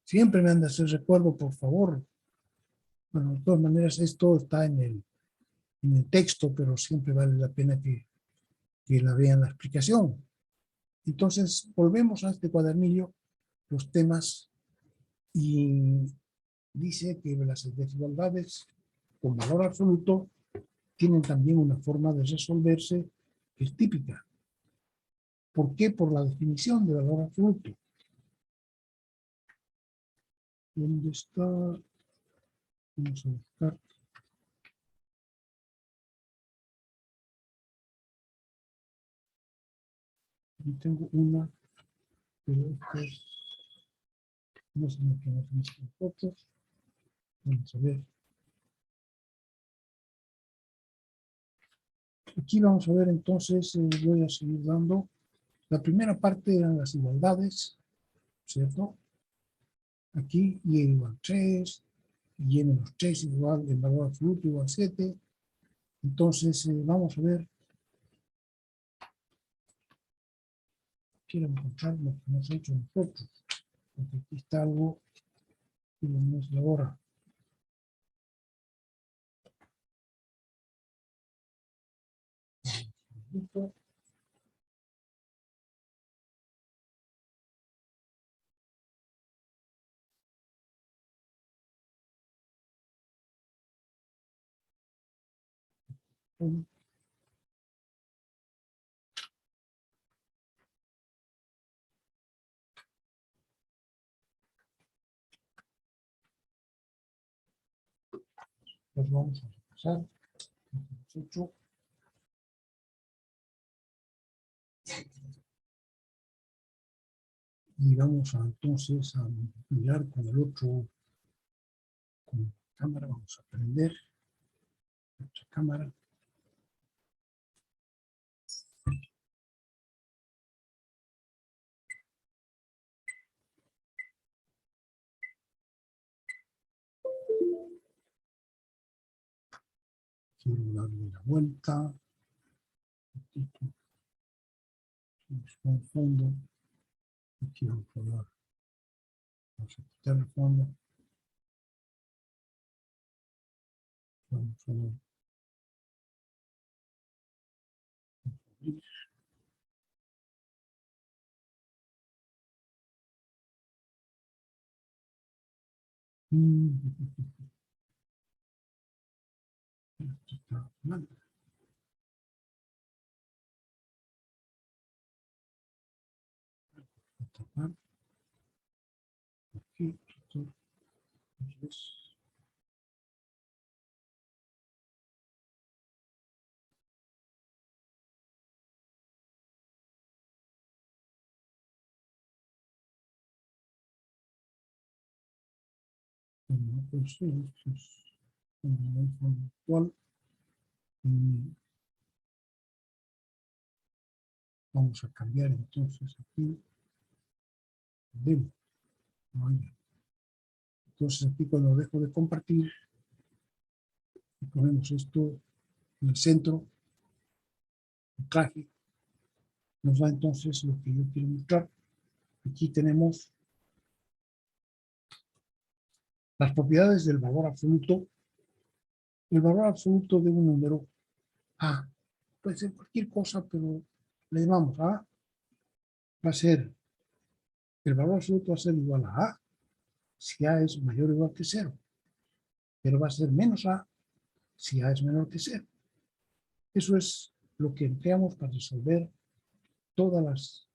Siempre me han de hacer recuerdo, por favor. Bueno, de todas maneras, esto está en el texto, pero siempre vale la pena que la vean la explicación. Entonces, volvemos a este cuadernillo, los temas, y dice que las desigualdades con valor absoluto tienen también una forma de resolverse que es típica. ¿Por qué? Por la definición de valor absoluto. ¿Dónde está? Vamos a buscar. Aquí tengo una, pero esta es, no sé lo que nos muestran fotos. Vamos a ver. Aquí vamos a ver entonces, voy a seguir dando. La primera parte eran las igualdades, ¿cierto? Aquí y igual 3, y menos 3 igual, el valor absoluto igual 7. Entonces, vamos a ver. Quiero encontrar lo que hemos hecho nosotros, porque aquí está algo que lo muestro ahora. Pues vamos a repasar lo que hemos hecho. Y vamos a entonces a mirar con el otro, con la cámara, vamos a prender nuestra cámara. Quiero darle la vuelta. Un fondo. Aquí vamos a dar. Vamos a quitar el fondo. Vamos a ver. Esto está mal. Tapar. Aquí. Bueno, pues esto es un fondo actual. Vamos a cambiar entonces aquí. Demo. Entonces aquí cuando dejo de compartir, y ponemos esto en el centro, el traje, nos da entonces lo que yo quiero mostrar. Aquí tenemos las propiedades del valor absoluto. El valor absoluto de un número A puede ser cualquier cosa, pero le llamamos A. Va a ser, el valor absoluto va a ser igual a A si A es mayor o igual que 0. Pero va a ser menos A si A es menor que 0. Eso es lo que empleamos para resolver todas las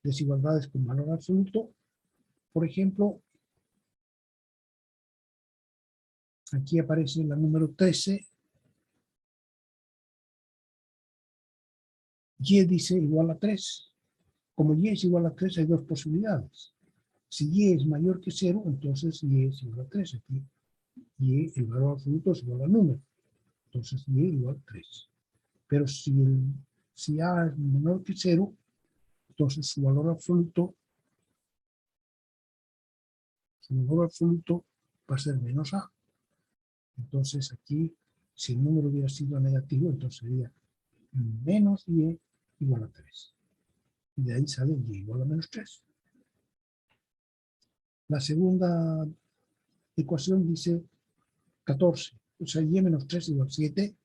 desigualdades con valor absoluto. Por ejemplo, aquí aparece la número 13. Y dice igual a 3. Como y es igual a 3, hay dos posibilidades. Si y es mayor que 0, entonces y es igual a 3. Aquí y el valor absoluto es igual al número. Entonces y es igual a 3. Pero si a es menor que 0, entonces su valor absoluto va a ser menos a. Entonces aquí, si el número hubiera sido negativo, entonces sería menos y igual a 3. Y de ahí sale y igual a menos 3. La segunda ecuación dice 14, o sea, y menos 3 igual 7.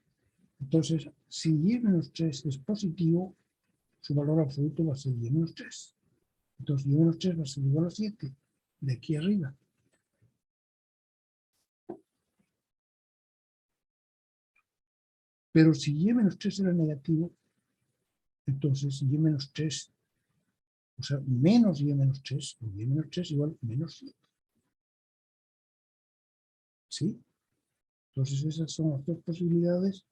Entonces, si y menos 3 es positivo, su valor absoluto va a ser y menos 3. Entonces, y menos 3 va a ser igual a 7, de aquí arriba. Pero si y menos 3 era negativo, entonces y menos 3, o sea, menos y menos 3, o y menos 3 igual menos 7. ¿Sí? Entonces, esas son las dos posibilidades,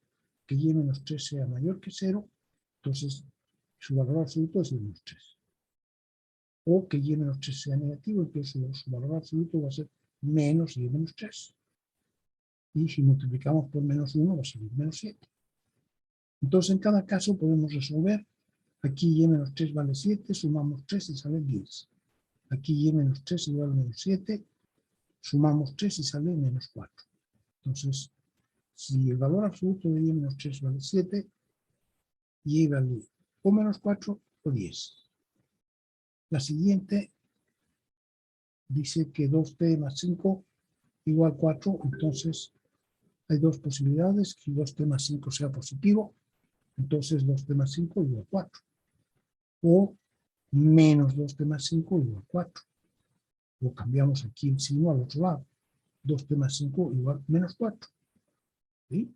que y menos 3 sea mayor que 0, entonces su valor absoluto es y menos 3. O que y menos 3 sea negativo, entonces su valor absoluto va a ser menos y menos 3. Y si multiplicamos por menos 1 va a ser menos 7. Entonces en cada caso podemos resolver. Aquí y menos 3 vale 7, sumamos 3 y sale 10. Aquí y menos 3 igual a menos 7, sumamos 3 y sale menos 4. Entonces, si el valor absoluto de y menos 3 vale 7, y vale o menos 4 o 10. La siguiente dice que 2t más 5 igual 4, entonces hay dos posibilidades, que 2t más 5 sea positivo, entonces 2t más 5 igual 4. O menos 2t más 5 igual 4. O cambiamos aquí el signo al otro lado. 2t más 5 igual menos 4. ¿Sí?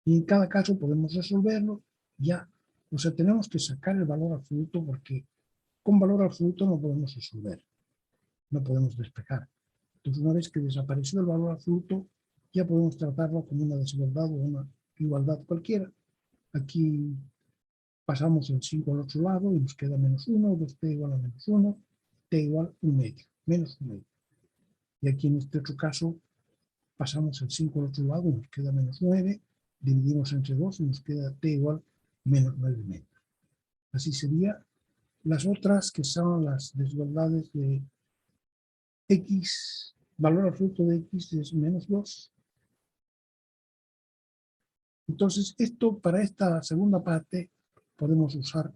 Y en cada caso podemos resolverlo ya. O sea, tenemos que sacar el valor absoluto porque con valor absoluto no podemos resolver. No podemos despejar. Entonces, una vez que desapareció el valor absoluto, ya podemos tratarlo como una desigualdad o una igualdad cualquiera. Aquí pasamos el 5 al otro lado y nos queda menos 1, 2t igual a menos 1, t igual 1 medio, menos 1 medio. Y aquí en este otro caso pasamos el 5 al otro lado y nos queda menos 9, dividimos entre 2 y nos queda t igual menos 9 medio. Así sería. Las otras, que son las desigualdades de x, valor absoluto de x es menos 2. Entonces, esto para esta segunda parte podemos usar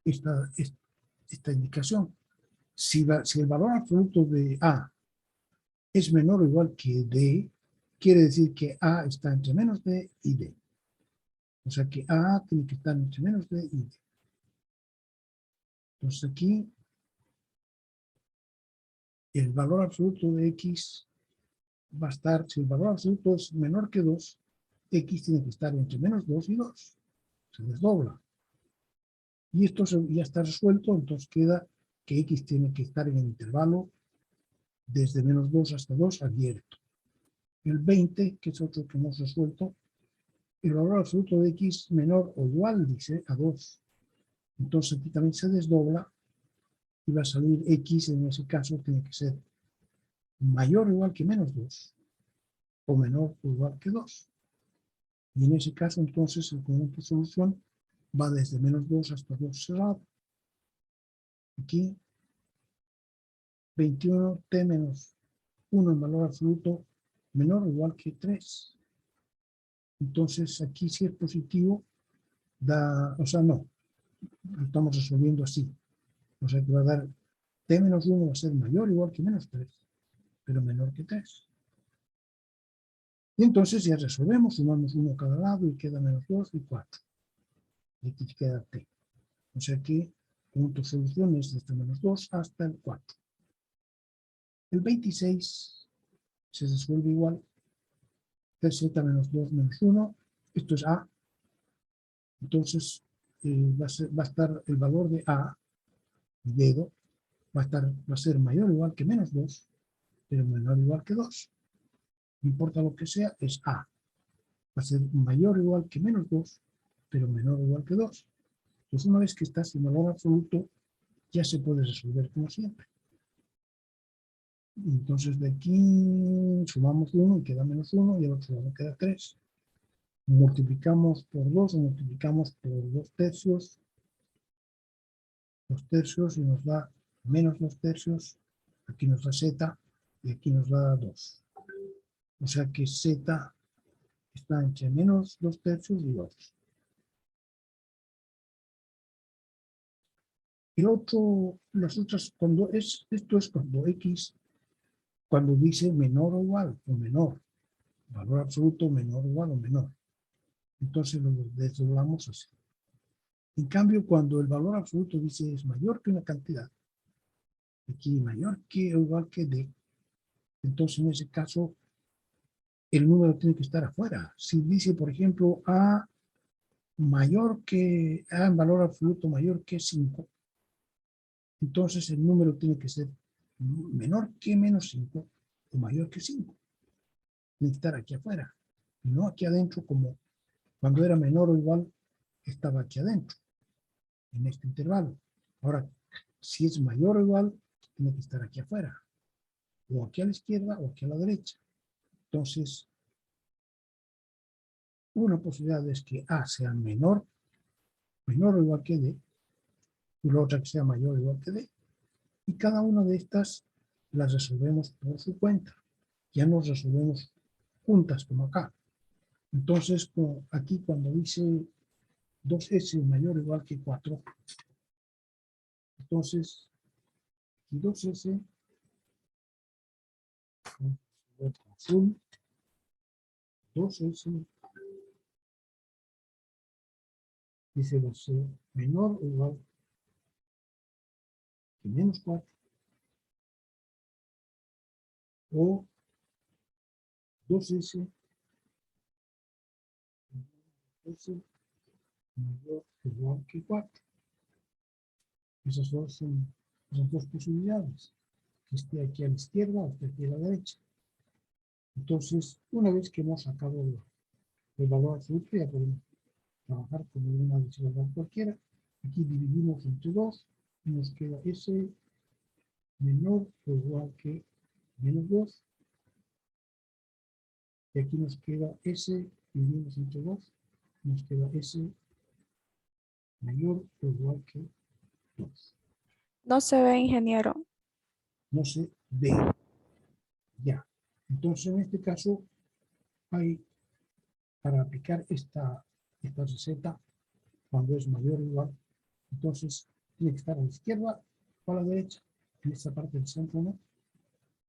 esta indicación. Si el valor absoluto de A es menor o igual que D, quiere decir que A está entre menos D y D. O sea que A tiene que estar entre menos D y D. Entonces aquí el valor absoluto de X va a estar, si el valor absoluto es menor que 2, X tiene que estar entre menos 2 y 2. Se desdobla. Y esto ya está resuelto, entonces queda que X tiene que estar en el intervalo desde menos 2 hasta 2 abierto. El 20, que es otro que hemos resuelto, el valor absoluto de X menor o igual, dice, a 2. Entonces aquí también se desdobla y va a salir X, en ese caso tiene que ser mayor o igual que menos 2 o menor o igual que 2. Y en ese caso entonces el conjunto de solución va desde menos 2 hasta 2 cerrado. Aquí 21t menos 1 en valor absoluto menor o igual que 3. Entonces aquí si es positivo, o sea, no, lo estamos resolviendo así. O sea que va a dar t menos 1 va a ser mayor o igual que menos 3, pero menor que 3. Y entonces ya resolvemos, sumamos 1 a cada lado y queda menos 2 y 4. Y aquí queda t. O sea que el conjunto de soluciones desde menos 2 hasta el 4. El 26 se resuelve igual. z menos 2 menos 1. Esto es a. Entonces va a estar el valor de a, dedo, va a ser mayor o igual que menos 2, pero menor o igual que 2. No importa lo que sea, es a. Va a ser mayor o igual que menos 2, pero menor o igual que 2. Entonces, una vez que está sin valor absoluto, ya se puede resolver como siempre. Entonces, de aquí sumamos 1 y queda menos 1, y al otro lado queda 3. Multiplicamos por 2 o multiplicamos por 2 tercios. 2 tercios y nos da menos 2 tercios. Aquí nos da z y aquí nos da 2. O sea que z está entre menos 2 tercios y 2. El otro, las otras, esto es cuando X, cuando dice menor o igual, o menor, valor absoluto menor o igual o menor. Entonces lo desdoblamos así. En cambio, cuando el valor absoluto dice es mayor que una cantidad, aquí mayor que o igual que D, entonces en ese caso el número tiene que estar afuera. Si dice, por ejemplo, A mayor que A en valor absoluto mayor que 5, entonces el número tiene que ser menor que menos 5 o mayor que 5. Tiene que estar aquí afuera, no aquí adentro como cuando era menor o igual estaba aquí adentro, en este intervalo. Ahora, si es mayor o igual, tiene que estar aquí afuera, o aquí a la izquierda o aquí a la derecha. Entonces, una posibilidad es que A sea menor o igual que D, y la otra que sea mayor o igual que D. Y cada una de estas las resolvemos por su cuenta. Ya nos resolvemos juntas, como acá. Entonces, aquí cuando dice 2S mayor o igual que 4, entonces, aquí 2S, azul, 2S, dice va a ser menor o igual que menos 4, o 2S, mayor o igual que 4. Esas son las dos posibilidades, que esté aquí a la izquierda o que esté aquí a la derecha. Entonces, una vez que hemos sacado el valor absoluto, ya podemos trabajar como una desigualdad cualquiera. Aquí dividimos entre 2 y nos queda S menor o igual que menos 2. Y aquí nos queda S, dividimos entre 2, nos queda S mayor o igual que 2. No se ve, ingeniero. No se ve ya. Entonces, en este caso, hay, para aplicar esta receta, cuando es mayor o igual, entonces tiene que estar a la izquierda o a la derecha, en esta parte del centro, ¿no?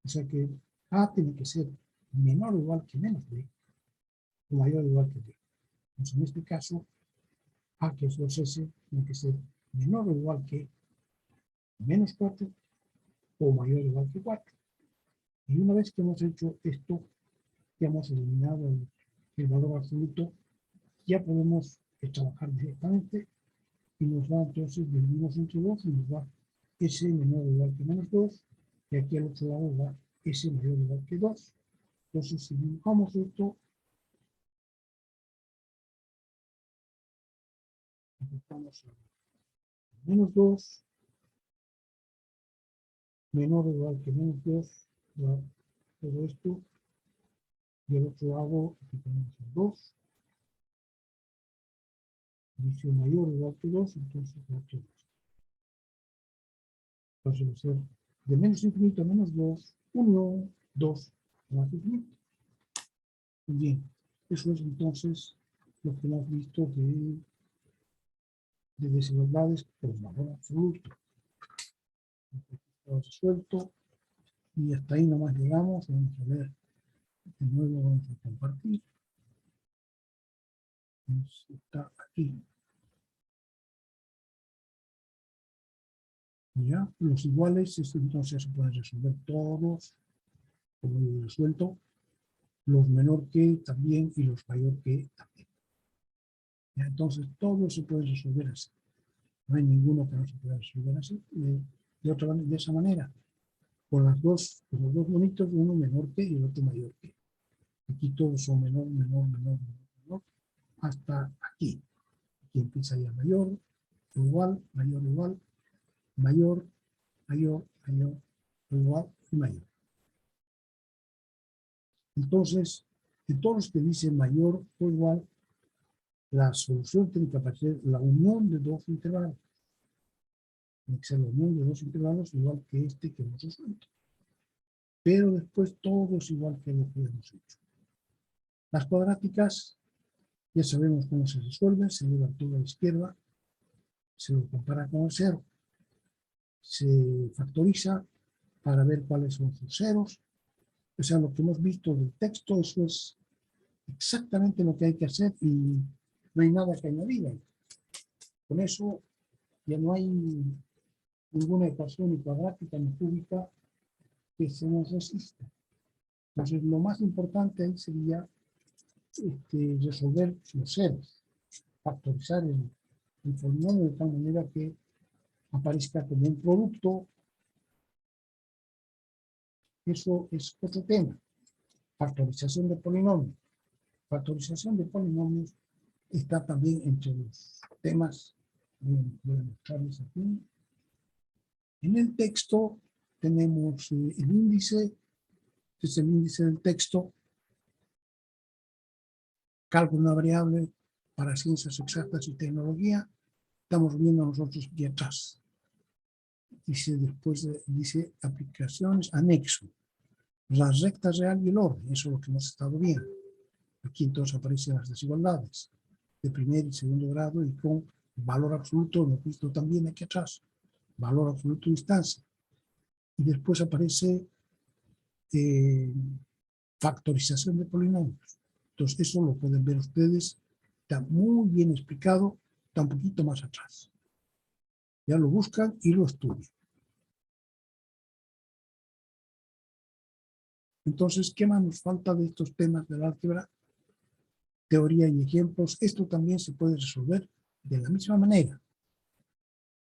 O sea que A tiene que ser menor o igual que menos B, o mayor o igual que B. Entonces, en este caso, A, que es 2S, tiene que ser menor o igual que menos 4 o mayor o igual que 4. Y una vez que hemos hecho esto, ya hemos eliminado el valor absoluto, ya podemos trabajar directamente y nos da entonces, dividimos entre 2 y nos da S menor o igual que menos 2, y aquí al otro lado da S mayor o igual que 2. Entonces, si dibujamos esto, aplicamos a menos 2, menor o igual que menos 2, da todo esto, y al otro lado aplicamos el 2, dice mayor o igual que 2, entonces da todo esto. Entonces va a ser de menos infinito a menos 2, 1, 2, más infinito. Bien, eso es entonces lo que hemos visto de desigualdades por valor absoluto. Todo resuelto y hasta ahí nomás llegamos. Vamos a ver de nuevo, vamos a compartir. Está aquí. Ya, los iguales, entonces se pueden resolver todos, como lo he resuelto, los menor que también y los mayor que también. Ya, entonces todos se pueden resolver así. No hay ninguno que no se pueda resolver así, de esa manera. Con los dos bonitos, uno menor que y el otro mayor que. Aquí todos son menor, menor, menor, menor, menor, hasta aquí. Aquí empieza ya mayor, igual, mayor, igual, mayor, mayor, mayor, igual y mayor. Entonces, en todos los que dicen mayor o igual, la solución tiene que aparecer la unión de dos intervalos. Tiene que ser la unión de dos intervalos igual que este que hemos resuelto. Pero después todo es igual que lo que hemos hecho. Las cuadráticas, ya sabemos cómo se resuelven, se lleva todo a la izquierda, se lo compara con el cero. se factoriza para ver cuáles son sus ceros. O sea, lo que hemos visto del texto, eso es exactamente lo que hay que hacer y no hay nada que añadir. Con eso ya no hay ninguna ecuación ni cuadrática ni cúbica que se nos resista. Entonces, lo más importante ahí sería resolver los ceros, factorizar el polinomio de tal manera que aparezca como un producto. Eso es otro tema. Factorización de polinomios. Factorización de polinomios está también entre los temas. Voy a mostrarles aquí. En el texto tenemos el índice. Este es el índice del texto. Cálculo de una variable para ciencias exactas y tecnología. Estamos viendo nosotros aquí atrás. Dice después, dice aplicaciones, anexo. La recta real y el orden, eso es lo que hemos estado viendo. Aquí entonces aparecen las desigualdades de primer y segundo grado y con valor absoluto, lo hemos visto también aquí atrás, valor absoluto de distancia. Y después aparece factorización de polinomios. Entonces eso lo pueden ver ustedes, está muy bien explicado, está un poquito más atrás. Ya lo buscan y lo estudian. Entonces, ¿qué más nos falta de estos temas del álgebra? Teoría y ejemplos. Esto también se puede resolver de la misma manera.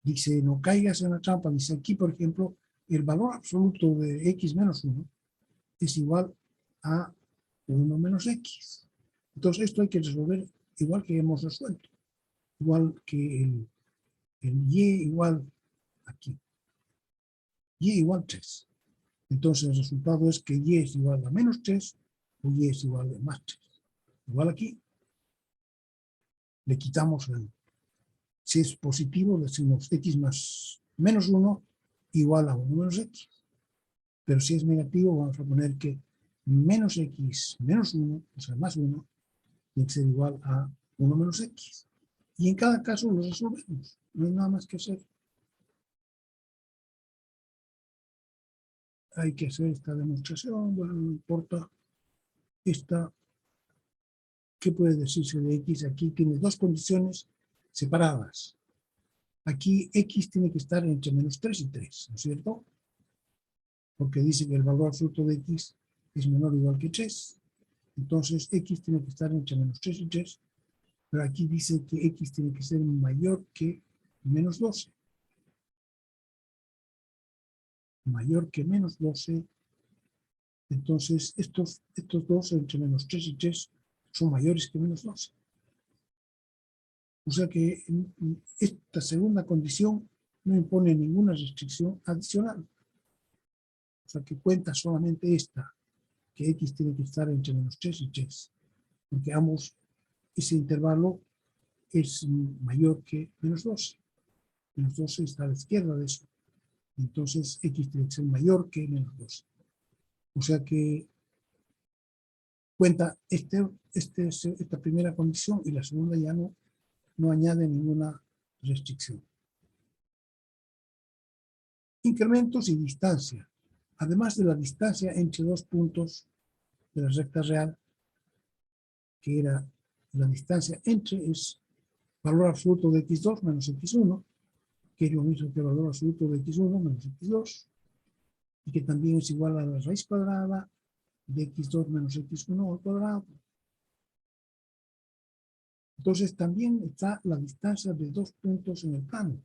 Dice, no caigas en la trampa. Dice aquí, por ejemplo, el valor absoluto de x menos 1 es igual a 1 menos x. Entonces, esto hay que resolver igual que hemos resuelto. Igual que el y igual aquí. Y igual 3. Entonces, el resultado es que y es igual a menos 3 o y es igual a más 3. Igual aquí. Le quitamos el. Si es positivo, decimos x más menos 1 igual a 1 menos x. Pero si es negativo, vamos a poner que menos x menos 1, o sea, más 1, tiene que ser igual a 1 menos x. Y en cada caso lo resolvemos. No hay nada más que hacer. Hay que hacer esta demostración. Bueno, no importa. Esta, ¿qué puede decirse de x? Aquí tiene dos condiciones separadas. Aquí x tiene que estar entre menos 3 y 3, ¿no es cierto? Porque dice que el valor absoluto de x es menor o igual que 3. Entonces x tiene que estar entre menos 3 y 3. Pero aquí dice que x tiene que ser mayor que menos 12. Mayor que menos 12. Entonces estos dos entre menos 3 y 3 son mayores que menos 12. O sea que esta segunda condición no impone ninguna restricción adicional. O sea que cuenta solamente esta, que x tiene que estar entre menos 3 y 3. Porque ambos, ese intervalo es mayor que menos 12. Menos 12 está a la izquierda de eso. Entonces x tiene que ser mayor que menos 12. O sea que cuenta esta primera condición y la segunda ya no añade ninguna restricción. Incrementos y distancia. Además de la distancia entre dos puntos de la recta real, que era la distancia entre, es valor absoluto de x2 menos x1, que es lo mismo que el valor absoluto de x1 menos x2, y que también es igual a la raíz cuadrada de x2 menos x1 al cuadrado. Entonces también está la distancia de dos puntos en el plano.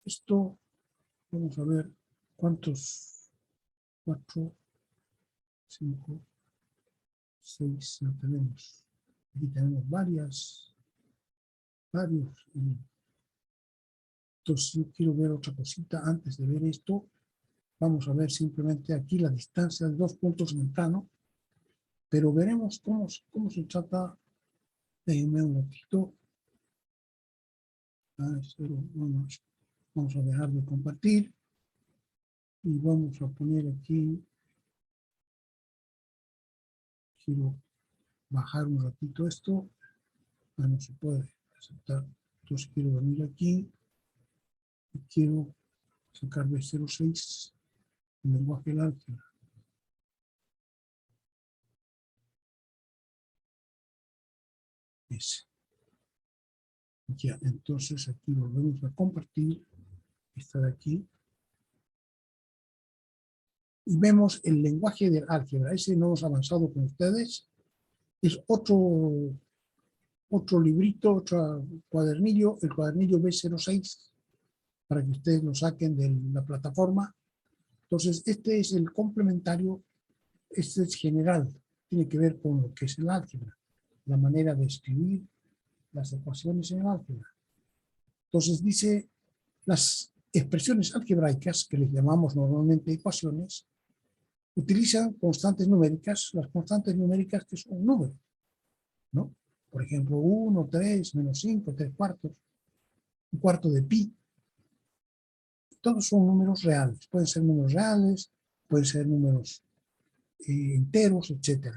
Esto, vamos a ver cuántos, 4, 5, 6, no tenemos. Aquí tenemos varios. Entonces yo quiero ver otra cosita antes de ver esto. Vamos a ver simplemente aquí la distancia de dos puntos en el plano, pero veremos cómo se trata. Déjenme un ratito. Vamos a dejar de compartir y vamos a poner aquí. Quiero bajar un ratito esto. no se puede aceptar. Entonces quiero venir aquí y quiero sacar B06 el lenguaje del álgebra. Ese. Ya, entonces aquí volvemos a compartir. Está de aquí. Y vemos el lenguaje del álgebra. Ese no hemos avanzado con ustedes. Es otro librito, otro cuadernillo, el cuadernillo B06, para que ustedes lo saquen de la plataforma. Entonces, este es el complementario, este es general, tiene que ver con lo que es el álgebra, la manera de escribir las ecuaciones en el álgebra. Entonces dice, las expresiones algebraicas, que les llamamos normalmente ecuaciones, utilizan constantes numéricas, las constantes numéricas que son un número, ¿no? Por ejemplo, 1, 3, menos 5, 3 cuartos, un cuarto de pi. Todos son números reales. Pueden ser números reales, pueden ser números enteros, etc.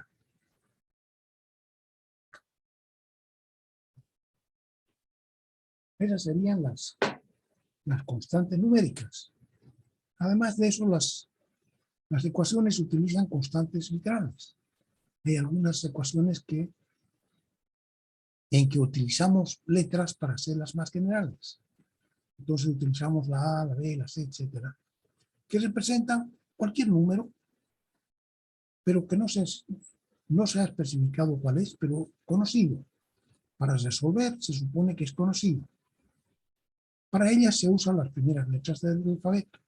Esas serían las constantes numéricas. Además de eso, las ecuaciones utilizan constantes literales. Hay algunas ecuaciones en que utilizamos letras para hacerlas más generales. Entonces utilizamos la A, la B, la C, etc., que representan cualquier número, pero que no se ha especificado cuál es, pero conocido. Para resolver se supone que es conocido. Para ellas se usan las primeras letras del alfabeto.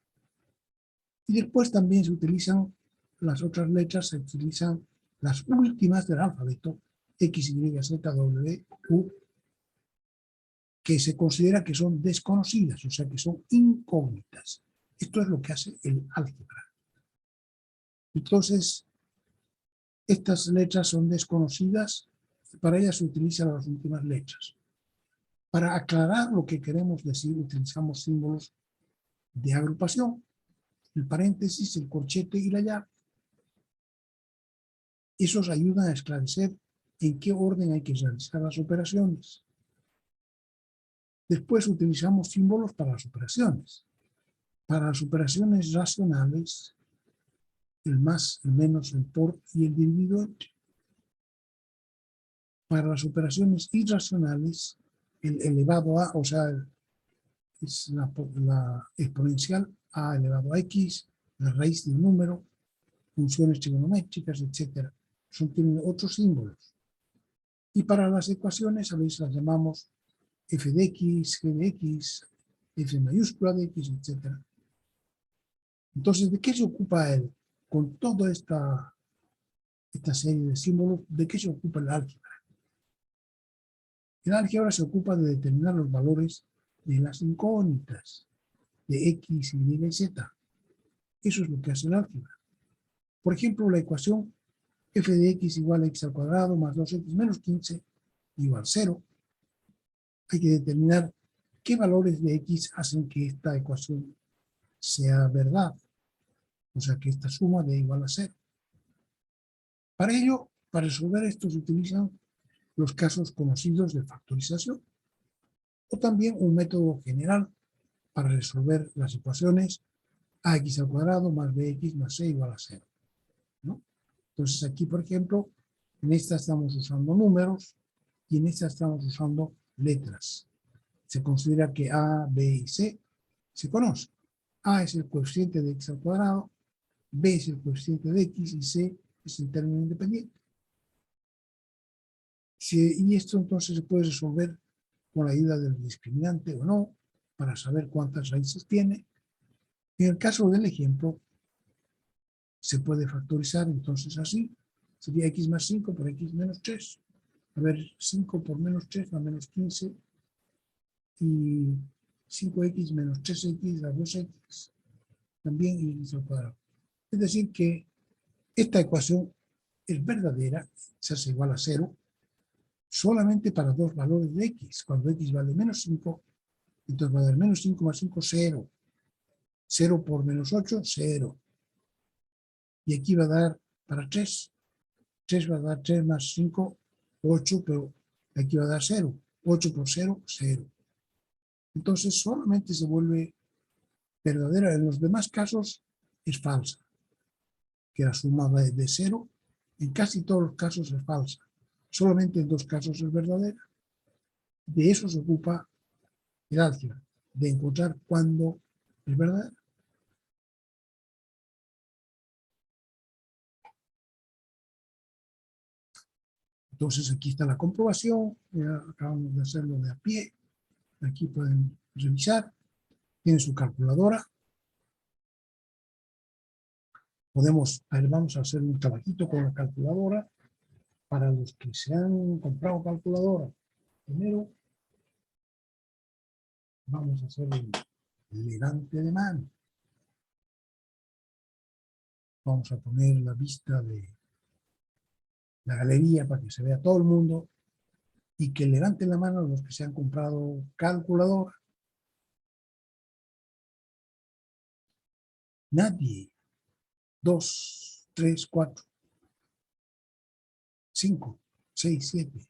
Y después también se utilizan las otras letras, se utilizan las últimas del alfabeto, X, Y, Z, W, U, que se considera que son desconocidas, o sea que son incógnitas. Esto es lo que hace el álgebra. Entonces, estas letras son desconocidas, para ellas se utilizan las últimas letras. Para aclarar lo que queremos decir, utilizamos símbolos de agrupación, el paréntesis, el corchete y la llave. Esos ayudan a esclarecer en qué orden hay que realizar las operaciones. Después utilizamos símbolos para las operaciones. Para las operaciones racionales, el más, el menos, el por y el dividido entre. Para las operaciones irracionales, el elevado a, o sea, es la exponencial a elevado a x, la raíz de un número, funciones trigonométricas, etc. Tienen otros símbolos. Y para las ecuaciones a veces las llamamos f de x, g de x, f mayúscula de x, etc. Entonces, ¿de qué se ocupa él? Con toda esta serie de símbolos, ¿de qué se ocupa el álgebra? El álgebra se ocupa de determinar los valores de las incógnitas, de x, y y, z. Eso es lo que hace el álgebra. Por ejemplo, la ecuación f de x igual a x al cuadrado más 2x menos 15 igual a 0. Hay que determinar qué valores de x hacen que esta ecuación sea verdad. O sea, que esta suma dé igual a 0. Para ello, para resolver esto se utilizan los casos conocidos de factorización o también un método general para resolver las ecuaciones ax al cuadrado más bx más c igual a 0. ¿No? Entonces aquí, por ejemplo, en esta estamos usando números y en esta estamos usando letras. Se considera que A, B y C se conocen. A es el coeficiente de x al cuadrado, B es el coeficiente de x y C es el término independiente. Y esto entonces se puede resolver con la ayuda del discriminante o no, para saber cuántas raíces tiene. En el caso del ejemplo, se puede factorizar entonces así. Sería x más 5 por x menos 3. A ver, 5 por menos 3 da menos 15. Y 5x menos 3x da 2x. También x al cuadrado. Es decir que esta ecuación es verdadera, se hace igual a 0, solamente para dos valores de x. Cuando x vale menos 5, entonces va a dar menos 5 más 5, 0. 0 por menos 8, 0. Y aquí va a dar para 3. 3 va a dar 3 más 5, 8, pero Aquí va a dar 0. 8 por 0, 0. Entonces solamente se vuelve verdadera. En los demás casos es falsa, que la suma va de 0. En casi todos los casos es falsa. Solamente en 2 casos es verdadera. De eso se ocupa el álgebra, de encontrar cuándo es verdadera. Entonces aquí está la comprobación, ya acabamos de hacerlo de a pie. Aquí pueden revisar, tienen su calculadora. Vamos a hacer un trabajito con la calculadora. Para los que se han comprado calculadora, primero vamos a hacer el levante de mano. Vamos a poner la vista de la galería para que se vea todo el mundo y que levanten la mano los que se han comprado calculadora. Nadie. 2, 3, 4, 5, 6, 7,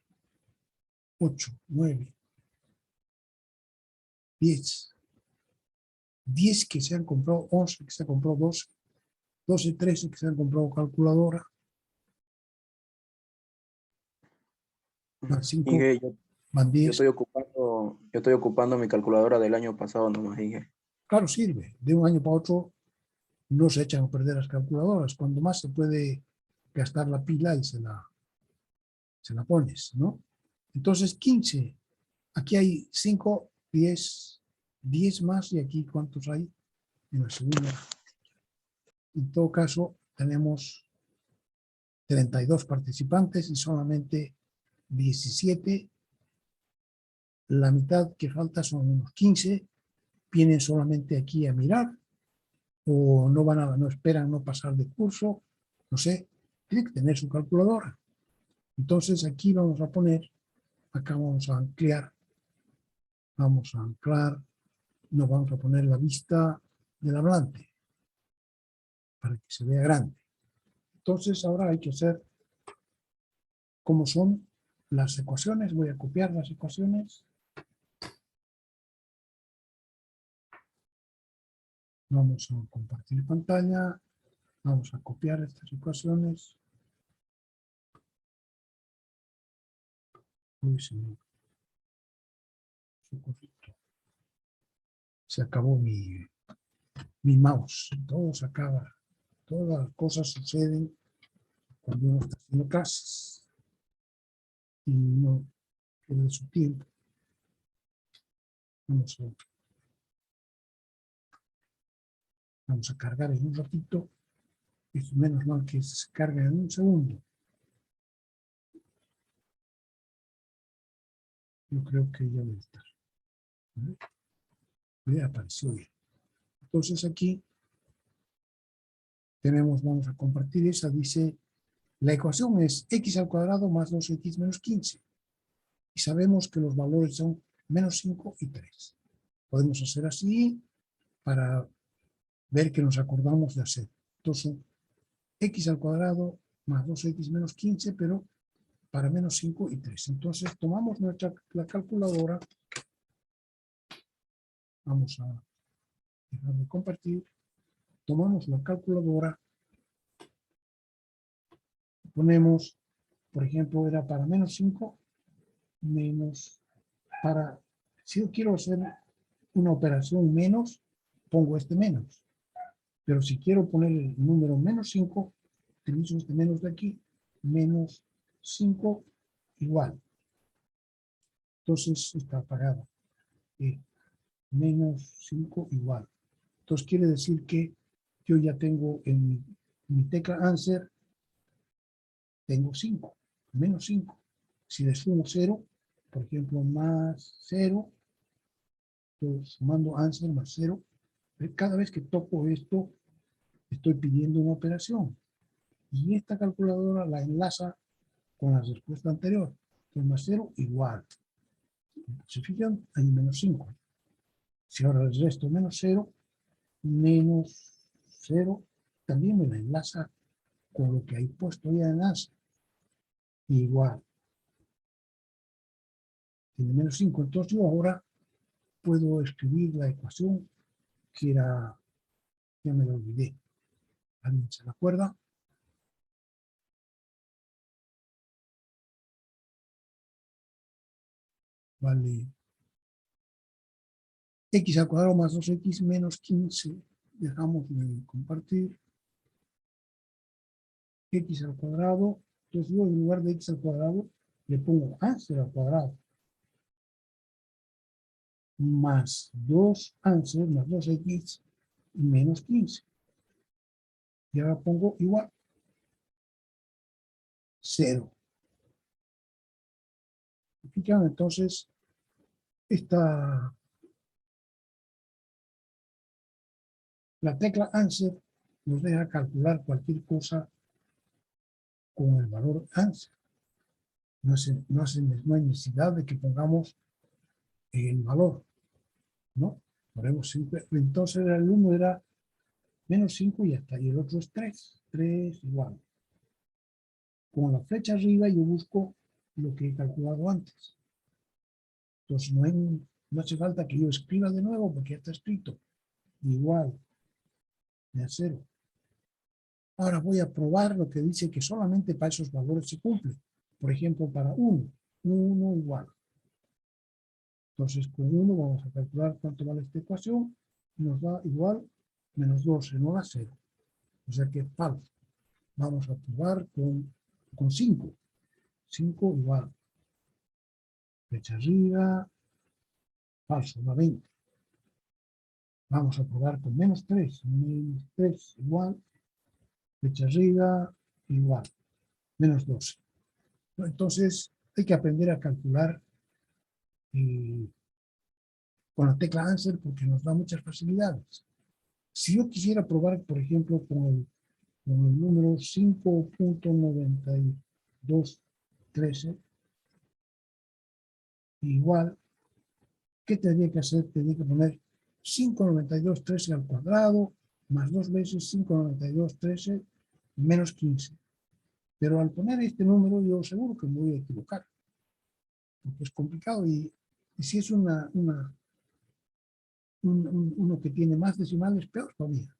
8, 9, 10. 10 que se han comprado, 11 que se han comprado 12, 12, 13 que se han comprado calculadora. Van 5, Inge, van yo 10. estoy ocupando mi calculadora del año pasado nomás, Inge. Claro, sirve. De un año para otro no se echan a perder las calculadoras. Cuando más se puede gastar la pila y se la pones, ¿no? Entonces, 15. Aquí hay 5, 10, 10 más. ¿Y aquí cuántos hay? En la segunda. En todo caso, tenemos 32 participantes y solamente 17. La mitad que falta son unos 15. Vienen solamente aquí a mirar o no esperan no pasar de curso, no sé, tiene que tener su calculadora. Entonces aquí vamos a poner, acá vamos a anclar, nos vamos a poner la vista del hablante para que se vea grande. Entonces ahora hay que hacer cómo son las ecuaciones, voy a copiar las ecuaciones. Vamos a compartir pantalla, vamos a copiar estas ecuaciones. Uy, señor. Se acabó mi mouse. Todo se acaba. Todas las cosas suceden cuando uno está haciendo clases y no pierde su tiempo. Vamos a cargar en un ratito. Es menos mal que se carga en un segundo. Yo creo que ya debe estar. Ya apareció bien. Entonces aquí vamos a compartir esa, dice, la ecuación es x al cuadrado más 2x menos 15. Y sabemos que los valores son menos 5 y 3. Podemos hacer así para ver que nos acordamos de hacer. Entonces, x al cuadrado más 2x menos 15, pero para menos 5 y 3. Entonces, tomamos la calculadora. Vamos a dejar de compartir. Tomamos la calculadora. Ponemos, por ejemplo, era para menos 5, menos para, si yo quiero hacer una operación menos, pongo este menos. Pero si quiero poner el número menos 5, utilizo este menos de aquí, menos 5 igual. Entonces está apagada. Menos 5 igual. Entonces quiere decir que yo ya tengo en mi tecla answer, tengo 5, menos 5. Si le sumo 0, por ejemplo, más 0, estoy sumando answer más 0. Cada vez que toco esto, estoy pidiendo una operación. Y esta calculadora la enlaza con la respuesta anterior. Entonces, más 0 igual. ¿Se fijan? Hay menos 5. Si ahora el resto menos 0, menos 0, también me la enlaza con lo que hay puesto ya en answer. Igual. tiene menos 5. Entonces yo ahora puedo escribir la ecuación que era, ya me la olvidé. ¿Alguien se la acuerda? Vale. X al cuadrado más 2x menos 15. Dejamos de compartir. X al cuadrado. Entonces yo en lugar de x al cuadrado le pongo answer al cuadrado. Más 2 answer más 2x menos 15. Y ahora pongo igual 0. Fijan, entonces la tecla answer nos deja calcular cualquier cosa con el valor answer. No hay necesidad de que pongamos el valor, ¿no? Ponemos simple, entonces el 1 era menos 5 y ya está, y el otro es 3. 3 igual. Con la flecha arriba yo busco lo que he calculado antes. Entonces no hace falta que yo escriba de nuevo porque ya está escrito. Igual de 0. Ahora voy a probar lo que dice que solamente para esos valores se cumple. Por ejemplo, para 1. 1 igual. Entonces, con 1 vamos a calcular cuánto vale esta ecuación. Y nos da igual menos 12, no da 0. O sea que es falso. Vamos a probar con 5. 5 igual. Flecha arriba. Falso, da 20. Vamos a probar con menos 3. Menos 3 igual. Flecha arriba. Igual. Menos 12. Entonces, hay que aprender a calcular con la tecla answer porque nos da muchas facilidades. Si yo quisiera probar, por ejemplo, con el número 5.9213, igual, ¿qué tendría que hacer? Tendría que poner 5.9213 al cuadrado, más 2 veces 5.9213 menos 15. Pero al poner este número, yo seguro que me voy a equivocar, porque es complicado y si es uno que tiene más decimales, peor todavía.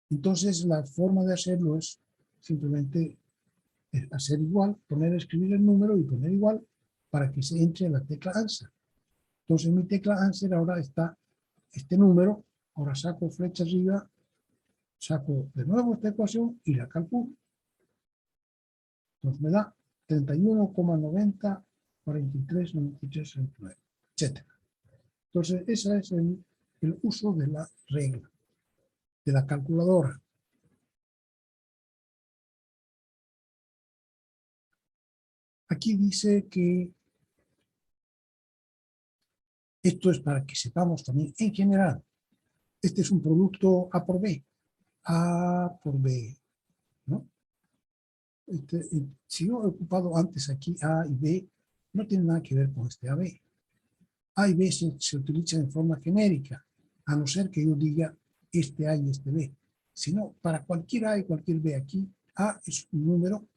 Entonces, la forma de hacerlo es simplemente hacer igual, escribir el número y poner igual para que se entre en la tecla answer. Entonces, en mi tecla answer ahora está este número, ahora saco flecha arriba, saco de nuevo esta ecuación y la calculo. Entonces me da 31,90, 43, 93, 29, etc. Entonces, ese es el uso de la regla, de la calculadora. Aquí dice que esto es para que sepamos también, en general, este es un producto A por B. A por B, ¿no? Si yo he ocupado antes aquí A y B, no tiene nada que ver con este AB. A y B se utilizan en forma genérica, a no ser que yo diga este A y este B. Si no, para cualquier A y cualquier B aquí, A es un número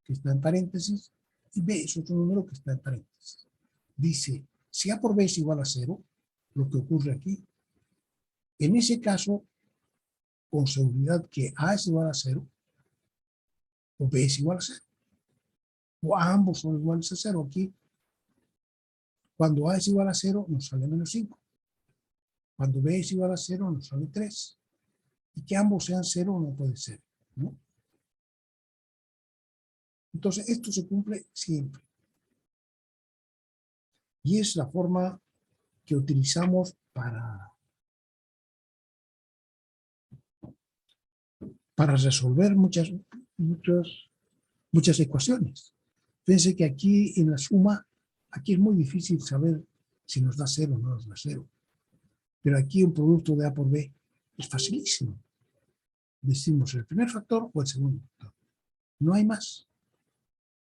que está en paréntesis y B es otro número que está en paréntesis. Dice, si A por B es igual a 0, lo que ocurre aquí, en ese caso, con seguridad que A es igual a 0, o B es igual a 0, o ambos son iguales a 0. Aquí, cuando A es igual a 0, nos sale menos 5. Cuando B es igual a 0, nos sale 3. Y que ambos sean 0 no puede ser, ¿no? Entonces, esto se cumple siempre. Y es la forma que utilizamos para resolver muchas ecuaciones. Fíjense que aquí en la suma, aquí es muy difícil saber si nos da 0 o no nos da 0. Pero aquí un producto de A por B es facilísimo. Decimos el primer factor o el segundo factor. No hay más.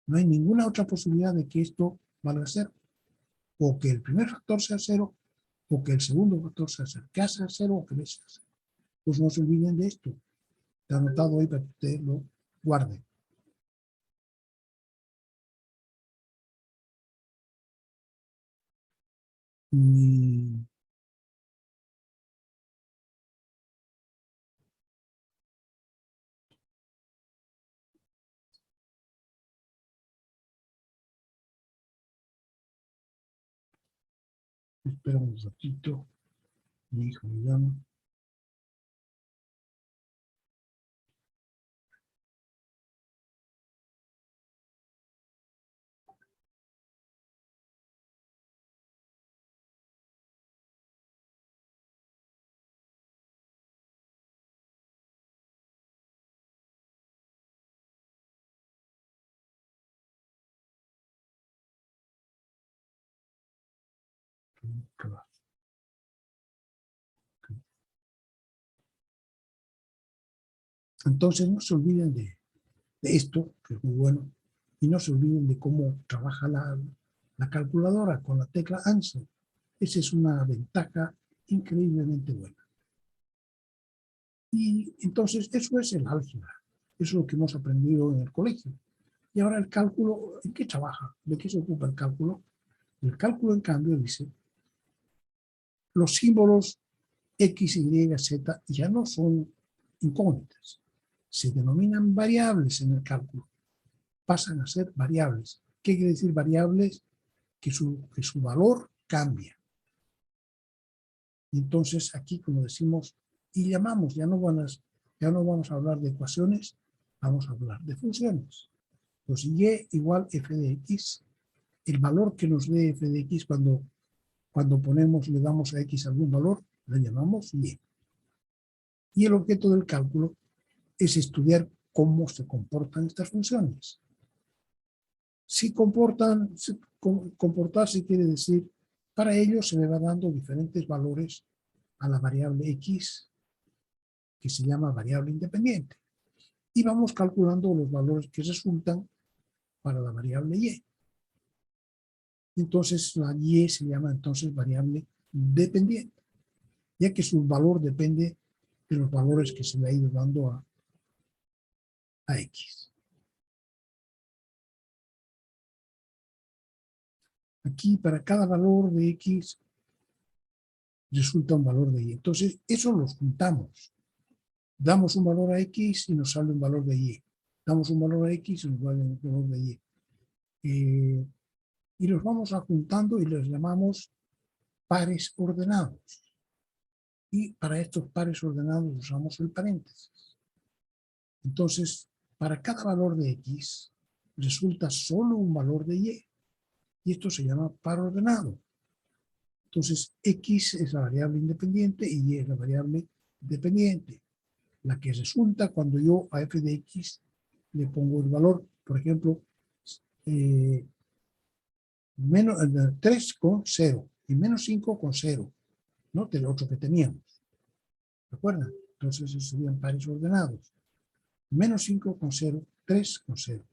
No hay ninguna otra posibilidad de que esto valga 0. O que el primer factor sea 0, o que el segundo factor sea 0. Que A sea 0 o que B sea 0. Pues no se olviden de esto. Está anotado ahí para que ustedes lo guarden. Mm, espera un ratito. Mi hijo me llama. Claro. Entonces no se olviden de esto, que es muy bueno, y no se olviden de cómo trabaja la calculadora con la tecla Answer. Esa es una ventaja increíblemente buena. Y entonces eso es el álgebra, eso es lo que hemos aprendido en el colegio. Y ahora el cálculo, ¿en qué trabaja? ¿De qué se ocupa el cálculo? El cálculo, en cambio, dice, los símbolos X, Y, Z ya no son incógnitas, se denominan variables en el cálculo, pasan a ser variables. ¿Qué quiere decir variables? Que su valor cambia. Y entonces aquí, como decimos, y llamamos, ya no vamos a hablar de ecuaciones, vamos a hablar de funciones. Pues y igual f de x, el valor que nos dé f de x cuando le damos a x algún valor, lo llamamos y. Y el objeto del cálculo es estudiar cómo se comportan estas funciones. Si comportarse quiere decir, para ello se le va dando diferentes valores a la variable x, que se llama variable independiente. Y vamos calculando los valores que resultan para la variable y. Entonces la y se llama entonces variable dependiente, ya que su valor depende de los valores que se le ha ido dando a x. Aquí para cada valor de x resulta un valor de y. Entonces eso los juntamos. Damos un valor a x y nos sale un valor de y. Damos un valor a x y nos sale un valor de y. Y los vamos juntando y los llamamos pares ordenados. Y para estos pares ordenados usamos el paréntesis. Entonces, para cada valor de x resulta solo un valor de y. Y esto se llama par ordenado. Entonces, x es la variable independiente y y es la variable dependiente. La que resulta cuando yo a f de x le pongo el valor, por ejemplo, menos 3,0 y menos 5,0, ¿no? Del otro que teníamos. ¿Recuerdan? Entonces, esos serían pares ordenados. Menos 5,0, 3,0.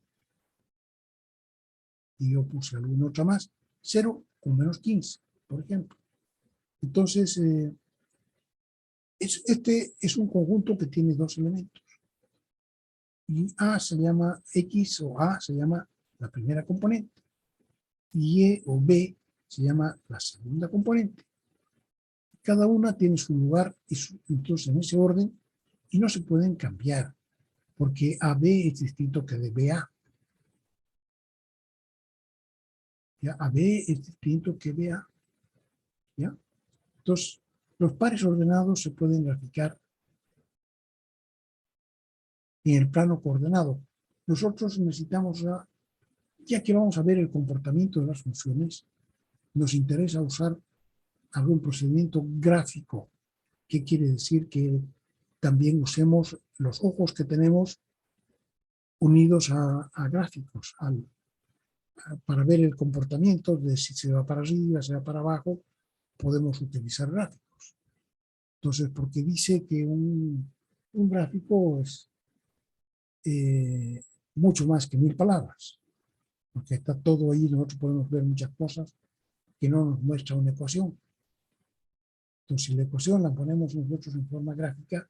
Y yo puse alguna otra más, 0 con menos 15, por ejemplo. Entonces, este es un conjunto que tiene dos elementos. Y A se llama X o A se llama la primera componente. Y E o B se llama la segunda componente. Cada una tiene su lugar y entonces en ese orden y no se pueden cambiar porque AB es distinto que de BA. ¿Ya? AB es distinto que BA. ¿Ya? Entonces, los pares ordenados se pueden graficar en el plano coordenado. Nosotros necesitamos, ya que vamos a ver el comportamiento de las funciones, nos interesa usar algún procedimiento gráfico. ¿Qué quiere decir? Que también usemos los ojos que tenemos unidos a gráficos, para ver el comportamiento de si se va para arriba, se va para abajo, podemos utilizar gráficos. Entonces, porque dice que un gráfico es mucho más que 1000 palabras, porque está todo ahí, nosotros podemos ver muchas cosas que no nos muestra una ecuación. Entonces, si la ecuación la ponemos nosotros en forma gráfica,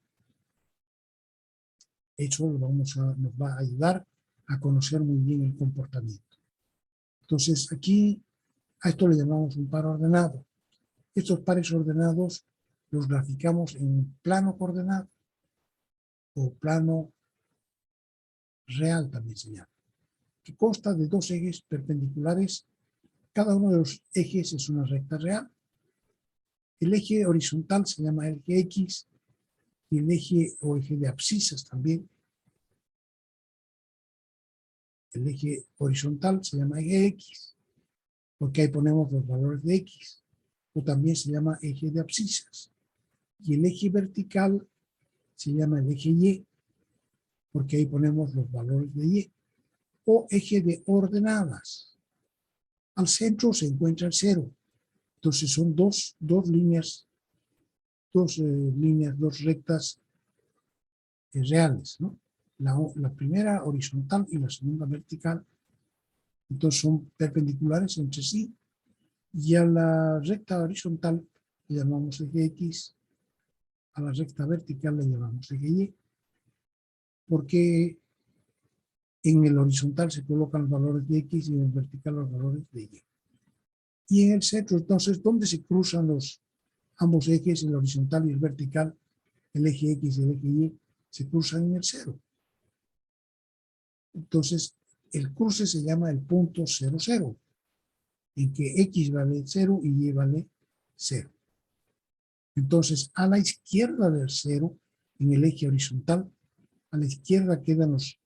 eso nos va a ayudar a conocer muy bien el comportamiento. Entonces, aquí a esto le llamamos un par ordenado. Estos pares ordenados los graficamos en plano coordenado o plano real también se llama, que consta de dos ejes perpendiculares. Cada uno de los ejes es una recta real. El eje horizontal se llama eje X y el eje o eje de abscisas también. El eje horizontal se llama eje X, porque ahí ponemos los valores de X, o también se llama eje de abscisas. Y el eje vertical se llama el eje Y, porque ahí ponemos los valores de Y, o eje de ordenadas. Al centro se encuentra el cero. Entonces son dos líneas, dos rectas reales, ¿no? La primera horizontal y la segunda vertical. Entonces son perpendiculares entre sí. Y a la recta horizontal le llamamos eje X, a la recta vertical le llamamos eje Y, porque en el horizontal se colocan los valores de X y en el vertical los valores de Y. Y en el centro, entonces, ¿dónde se cruzan ambos ejes, el horizontal y el vertical? El eje X y el eje Y se cruzan en el cero. Entonces, el cruce se llama el punto 0, 0, en que X vale 0 y Y vale 0. Entonces, a la izquierda del 0, en el eje horizontal, a la izquierda quedan los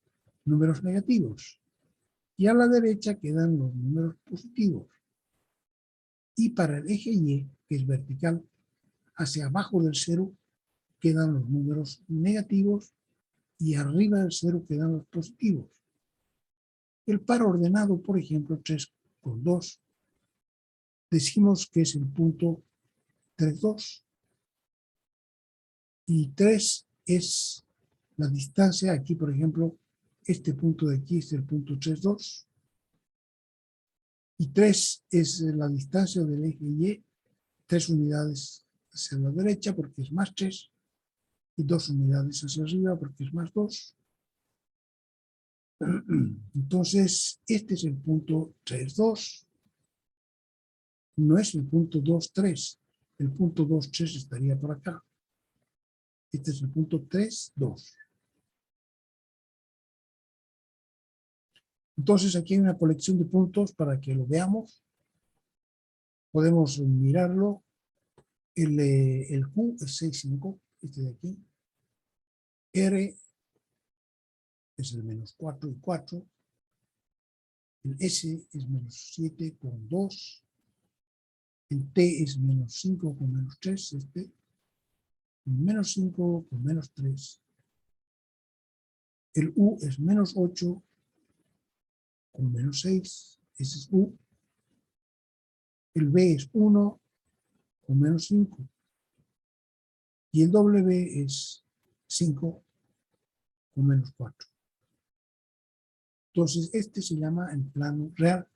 números negativos y a la derecha quedan los números positivos. Y para el eje Y, que es vertical, hacia abajo del 0 quedan los números negativos y arriba del 0 quedan los positivos. El par ordenado, por ejemplo, 3 con 2, decimos que es el punto 3, 2. Y 3 es la distancia, aquí por ejemplo, este punto de aquí es el punto 3, 2. Y 3 es la distancia del eje Y, 3 unidades hacia la derecha porque es más 3, y 2 unidades hacia arriba porque es más 2. Entonces, este es el punto 3, 2. No es el punto 2, 3. El punto 2, 3 estaría por acá. Este es el punto 3, 2. Entonces, aquí hay una colección de puntos para que lo veamos. Podemos mirarlo. El Q es 6, 5, este de aquí. R es el menos 4 y 4. El S es menos 7 con 2. El T es menos 5 con menos 3. Este. Menos 5 con menos 3. El U es menos 8 con menos 6. Ese es U. El B es 1 con menos 5. Y el W es 5 con menos 4. Entonces, este se llama el plano real.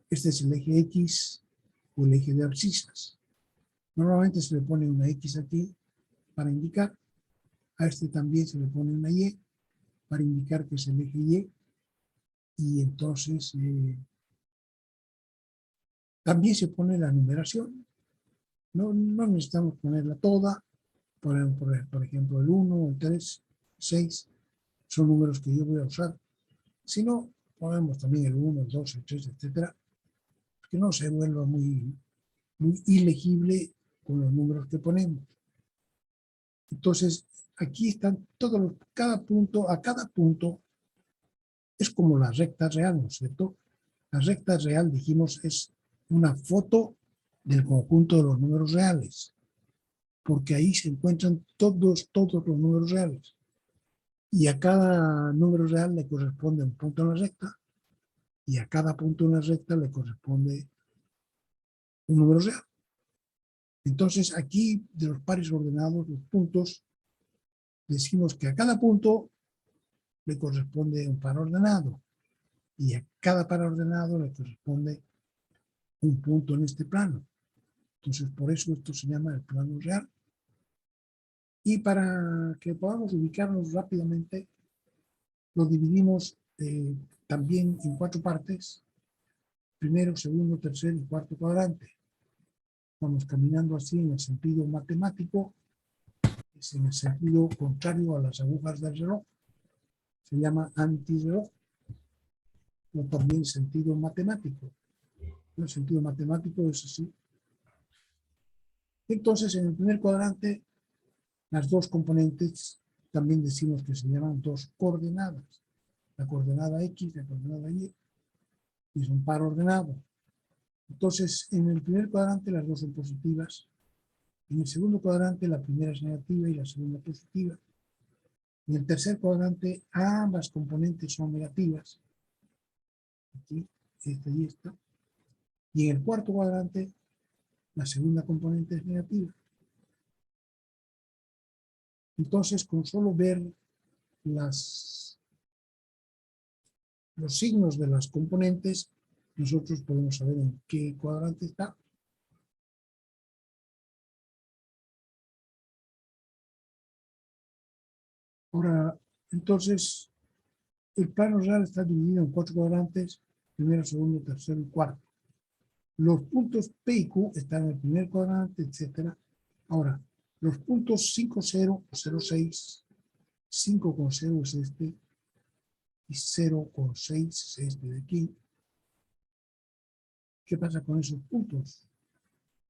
Este es el eje X o el eje de abscisas. Normalmente se le pone una X aquí para indicar. A este también se le pone una Y para indicar que es el eje Y. Y entonces también se pone la numeración. No necesitamos ponerla toda. Por ejemplo, el 1, el 3, 6 son números que yo voy a usar. Si no, ponemos también el 1, el 2, el 3, etcétera, que no se vuelva muy ilegible con los números que ponemos. Entonces, aquí están todos a cada punto es como la recta real, ¿no es cierto? La recta real, dijimos, es una foto del conjunto de los números reales, porque ahí se encuentran todos los números reales. Y a cada número real le corresponde un punto en la recta, y a cada punto en la recta le corresponde un número real. Entonces, aquí, de los pares ordenados, los puntos, decimos que a cada punto le corresponde un par ordenado, y a cada par ordenado le corresponde un punto en este plano. Entonces, por eso esto se llama el plano real. Y para que podamos ubicarnos rápidamente, lo dividimos también en 4 partes: primero, segundo, tercer y cuarto cuadrante. vamos caminando así en el sentido matemático, es en el sentido contrario a las agujas del reloj, se llama antirreloj, o también sentido matemático. El sentido matemático es así. Entonces, en el primer cuadrante, las dos componentes también decimos que se llaman dos coordenadas. La coordenada X, la coordenada Y, y son par ordenado. Entonces, en el primer cuadrante las dos son positivas. En el segundo cuadrante la primera es negativa y la segunda positiva. En el tercer cuadrante ambas componentes son negativas. Aquí, esta y esta. Y en el cuarto cuadrante la segunda componente es negativa. Entonces, con solo ver los signos de las componentes, nosotros podemos saber en qué cuadrante está. Ahora, entonces, el plano real está dividido en 4 cuadrantes, primero, segundo, tercero y cuarto. Los puntos P y Q están en el primer cuadrante, etc. Ahora, los puntos 5, 0, 0, 6, 5,0 es este, y 0,6 es este de aquí. ¿Qué pasa con esos puntos?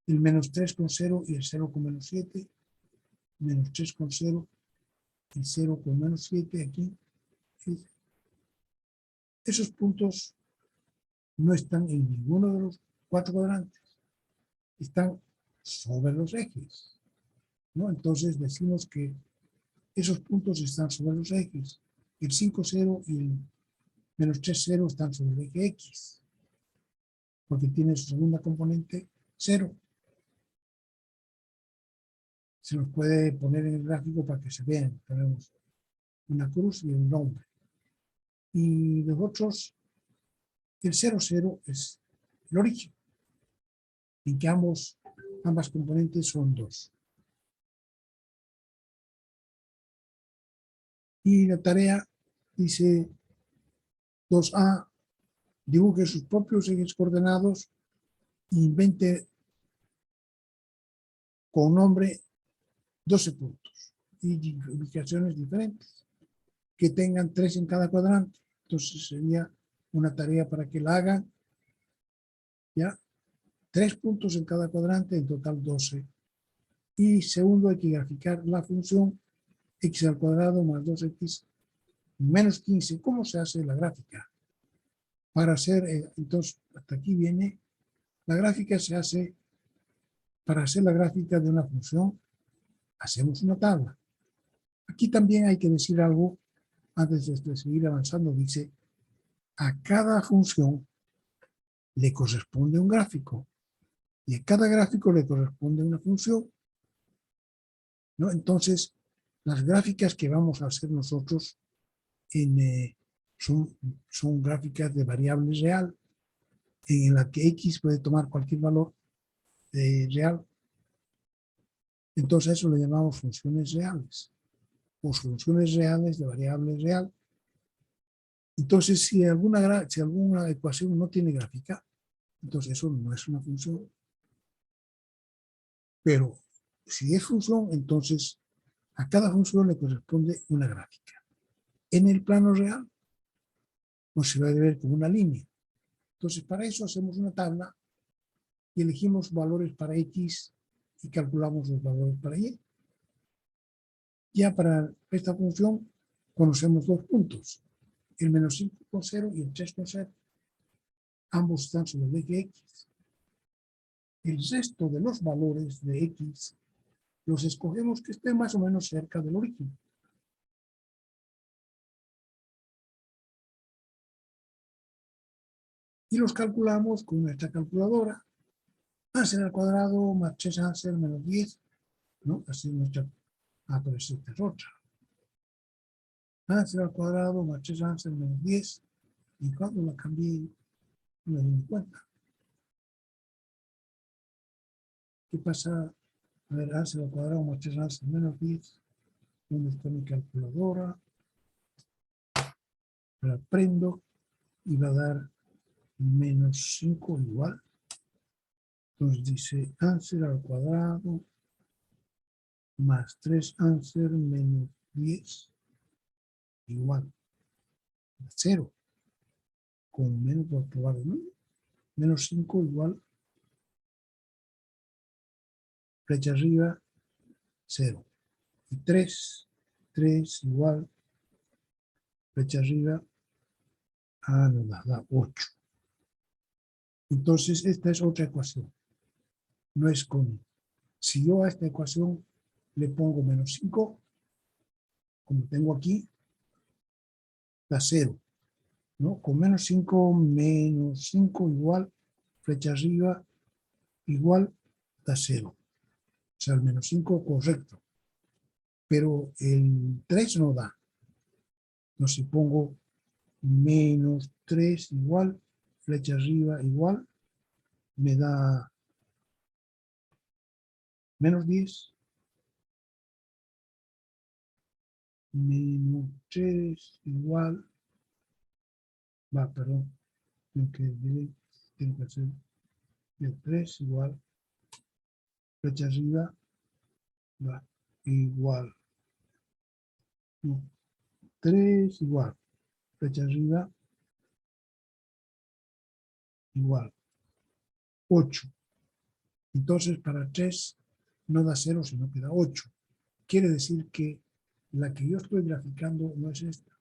El menos 3,0 y el 0,7, menos 3,0 y 0,7 aquí. Esos puntos no están en ninguno de los 4 cuadrantes, están sobre los ejes, ¿no? Entonces decimos que esos puntos están sobre los ejes. El 5, 0 y el menos 3, 0 están sobre el eje X, porque tiene su segunda componente 0. Se los puede poner en el gráfico para que se vean. Tenemos una cruz y un nombre. Y los otros, el 0, 0 es el origen, en que ambas componentes son 2. Y la tarea dice 2A, dibuje sus propios ejes coordenados e invente con nombre 12 puntos y ubicaciones diferentes que tengan 3 en cada cuadrante. Entonces sería una tarea para que la hagan, ¿ya? 3 puntos en cada cuadrante, en total 12. Y segundo, hay que graficar la función x al cuadrado más 2x menos 15. ¿Cómo se hace la gráfica? Para hacer, entonces, hasta aquí viene, la gráfica se hace, para hacer la gráfica de una función, hacemos una tabla. Aquí también hay que decir algo, antes de seguir avanzando, dice, a cada función le corresponde un gráfico, y a cada gráfico le corresponde una función, ¿no? Entonces, las gráficas que vamos a hacer nosotros son gráficas de variable real, en la que X puede tomar cualquier valor real. Entonces eso lo llamamos funciones reales, o funciones reales de variable real. Entonces si alguna ecuación no tiene gráfica, entonces eso no es una función. Pero si es función, entonces a cada función le corresponde una gráfica. En el plano real, pues se va a ver como una línea. Entonces para eso hacemos una tabla y elegimos valores para X y calculamos los valores para Y. Ya para esta función conocemos 2 puntos, el menos 5,0 y el 3,0. Ambos están sobre el eje X. El resto de los valores de X los escogemos que estén más o menos cerca del origen. Y los calculamos con nuestra calculadora. Ansel al cuadrado más 3 Ansel menos 10. ¿No? Así nuestra... pero esta es otra. Ansel al cuadrado más 3 Ansel menos 10. Y cuando la cambié, no me di cuenta. ¿Qué pasa? A ver, Ansel al cuadrado más 3 Ansel menos 10. ¿Dónde está mi calculadora? La prendo y va a dar menos 5 igual. Entonces dice answer al cuadrado más 3 answer menos 10 igual a 0. Con menos por probar, ¿no? Menos 5 igual flecha arriba 0. Y 3 igual flecha arriba nos da 8. Entonces esta es otra ecuación. No es con... Si yo a esta ecuación le pongo menos 5, como tengo aquí, da 0. ¿No? Con menos 5 igual, flecha arriba, igual, da 0. O sea, el menos 5 correcto. Pero el 3 no da. No, si pongo menos 3 igual, flecha arriba igual, me da menos 10. Menos 3 igual, perdón, tengo que hacer de 3 igual, flecha arriba, igual, no, 3 igual, flecha arriba, igual, 8. Entonces para 3 no da 0, sino que da 8. Quiere decir que la que yo estoy graficando no es esta.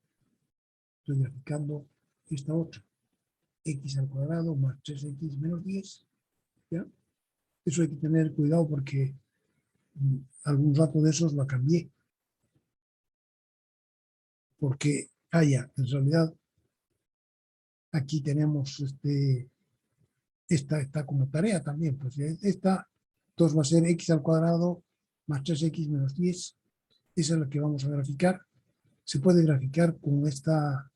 Estoy graficando esta otra. X al cuadrado más 3x menos 10. ¿Ya? Eso hay que tener cuidado porque algún rato de esos la cambié. Porque, en realidad, aquí tenemos esta está como tarea también. Pues esta, entonces va a ser x al cuadrado más 3x menos 10. Esa es la que vamos a graficar. Se puede graficar con esta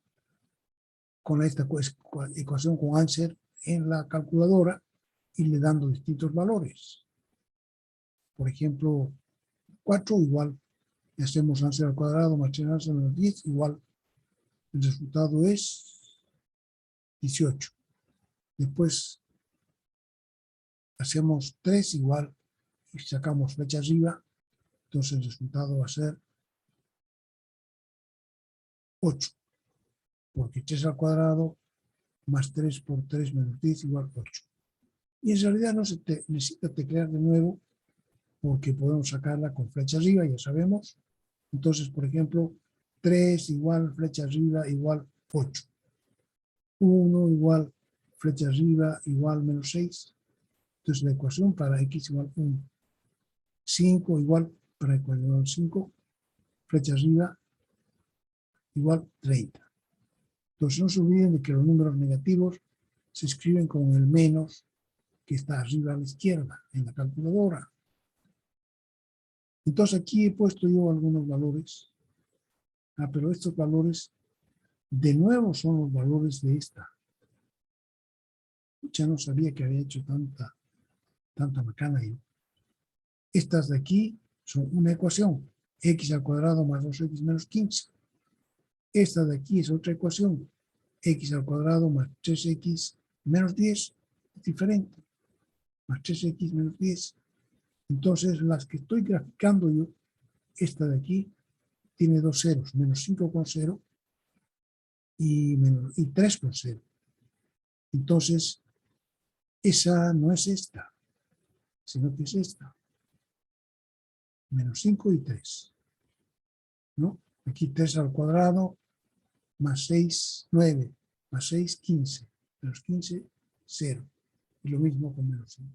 ecuación con answer en la calculadora y le dando distintos valores. Por ejemplo, 4 igual, y hacemos answer al cuadrado más 3 answer menos 10 igual, el resultado es 18. Después hacemos 3 igual y sacamos flecha arriba, entonces el resultado va a ser 8, porque 3 al cuadrado más 3 por 3 menos 10 igual 8. Y en realidad no se necesita teclear de nuevo porque podemos sacarla con flecha arriba, ya sabemos. Entonces, por ejemplo, 3 igual flecha arriba igual 8. 1 igual flecha arriba igual menos 6. Entonces la ecuación para x igual 1. 5 igual para x igual 5, flecha arriba igual 30. Entonces no se olviden de que los números negativos se escriben con el menos que está arriba a la izquierda en la calculadora. Entonces aquí he puesto yo algunos valores, pero estos valores de nuevo son los valores de esta. Ya no sabía que había hecho tanta macana yo. Estas de aquí son una ecuación, x al cuadrado más 2x menos 15. Esta de aquí es otra ecuación, x al cuadrado más 3x menos 10, es diferente, más 3x menos 10. Entonces las que estoy graficando yo, esta de aquí, tiene dos ceros, menos 5 con 0 y 3 con 0. Entonces, esa no es esta, sino que es esta. Menos 5 y 3. ¿No? Aquí 3 al cuadrado, más 6, 9, más 6, 15. Menos 15, 0. Y lo mismo con menos 5.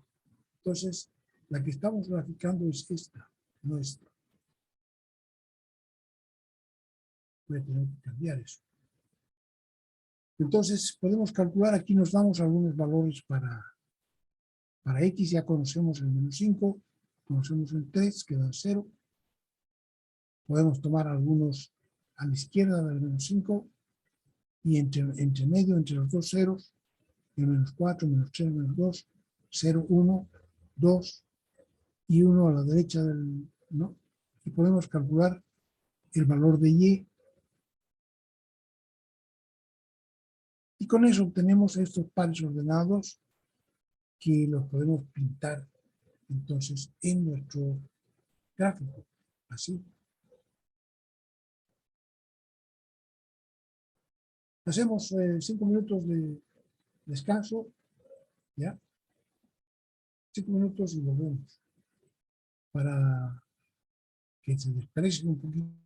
Entonces, la que estamos graficando es esta, no esta. Voy a tener que cambiar eso. Entonces, podemos calcular, aquí nos damos algunos valores para x, ya conocemos el menos 5, conocemos el 3, que da 0. Podemos tomar algunos a la izquierda del menos 5 y entre medio, entre los dos ceros, el menos 4, menos 3, menos 2, 0, 1, 2 y 1 a la derecha del, ¿no? Y podemos calcular el valor de y. Y con eso obtenemos estos pares ordenados que los podemos pintar entonces en nuestro gráfico. Así. Hacemos 5 minutos de descanso, ¿ya? 5 minutos y volvemos para que se despejen un poquito.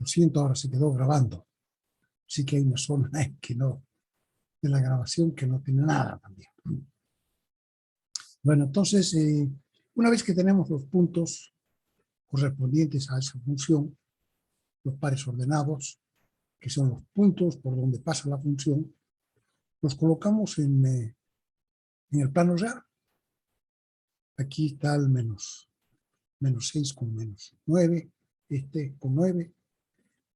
Lo siento, ahora se quedó grabando. Sí que hay una zona que no, de la grabación que no tiene nada también. Bueno, entonces, una vez que tenemos los puntos correspondientes a esa función, los pares ordenados, que son los puntos por donde pasa la función, los colocamos en el plano real. Aquí está el menos 6 con menos 9, este con 9,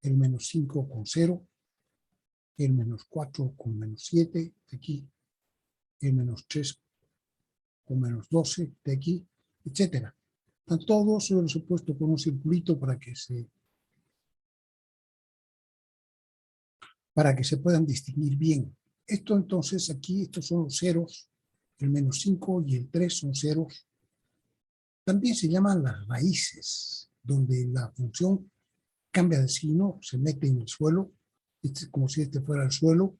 el menos 5 con 0, el menos 4 con menos 7, de aquí, el menos 3 con menos 12, de aquí, etc. Están todos los he puesto con un circulito para que se puedan distinguir bien. Esto entonces aquí, estos son los ceros, el menos 5 y el 3 son ceros. También se llaman las raíces, donde la función cambia de signo, se mete en el suelo, como si este fuera el suelo,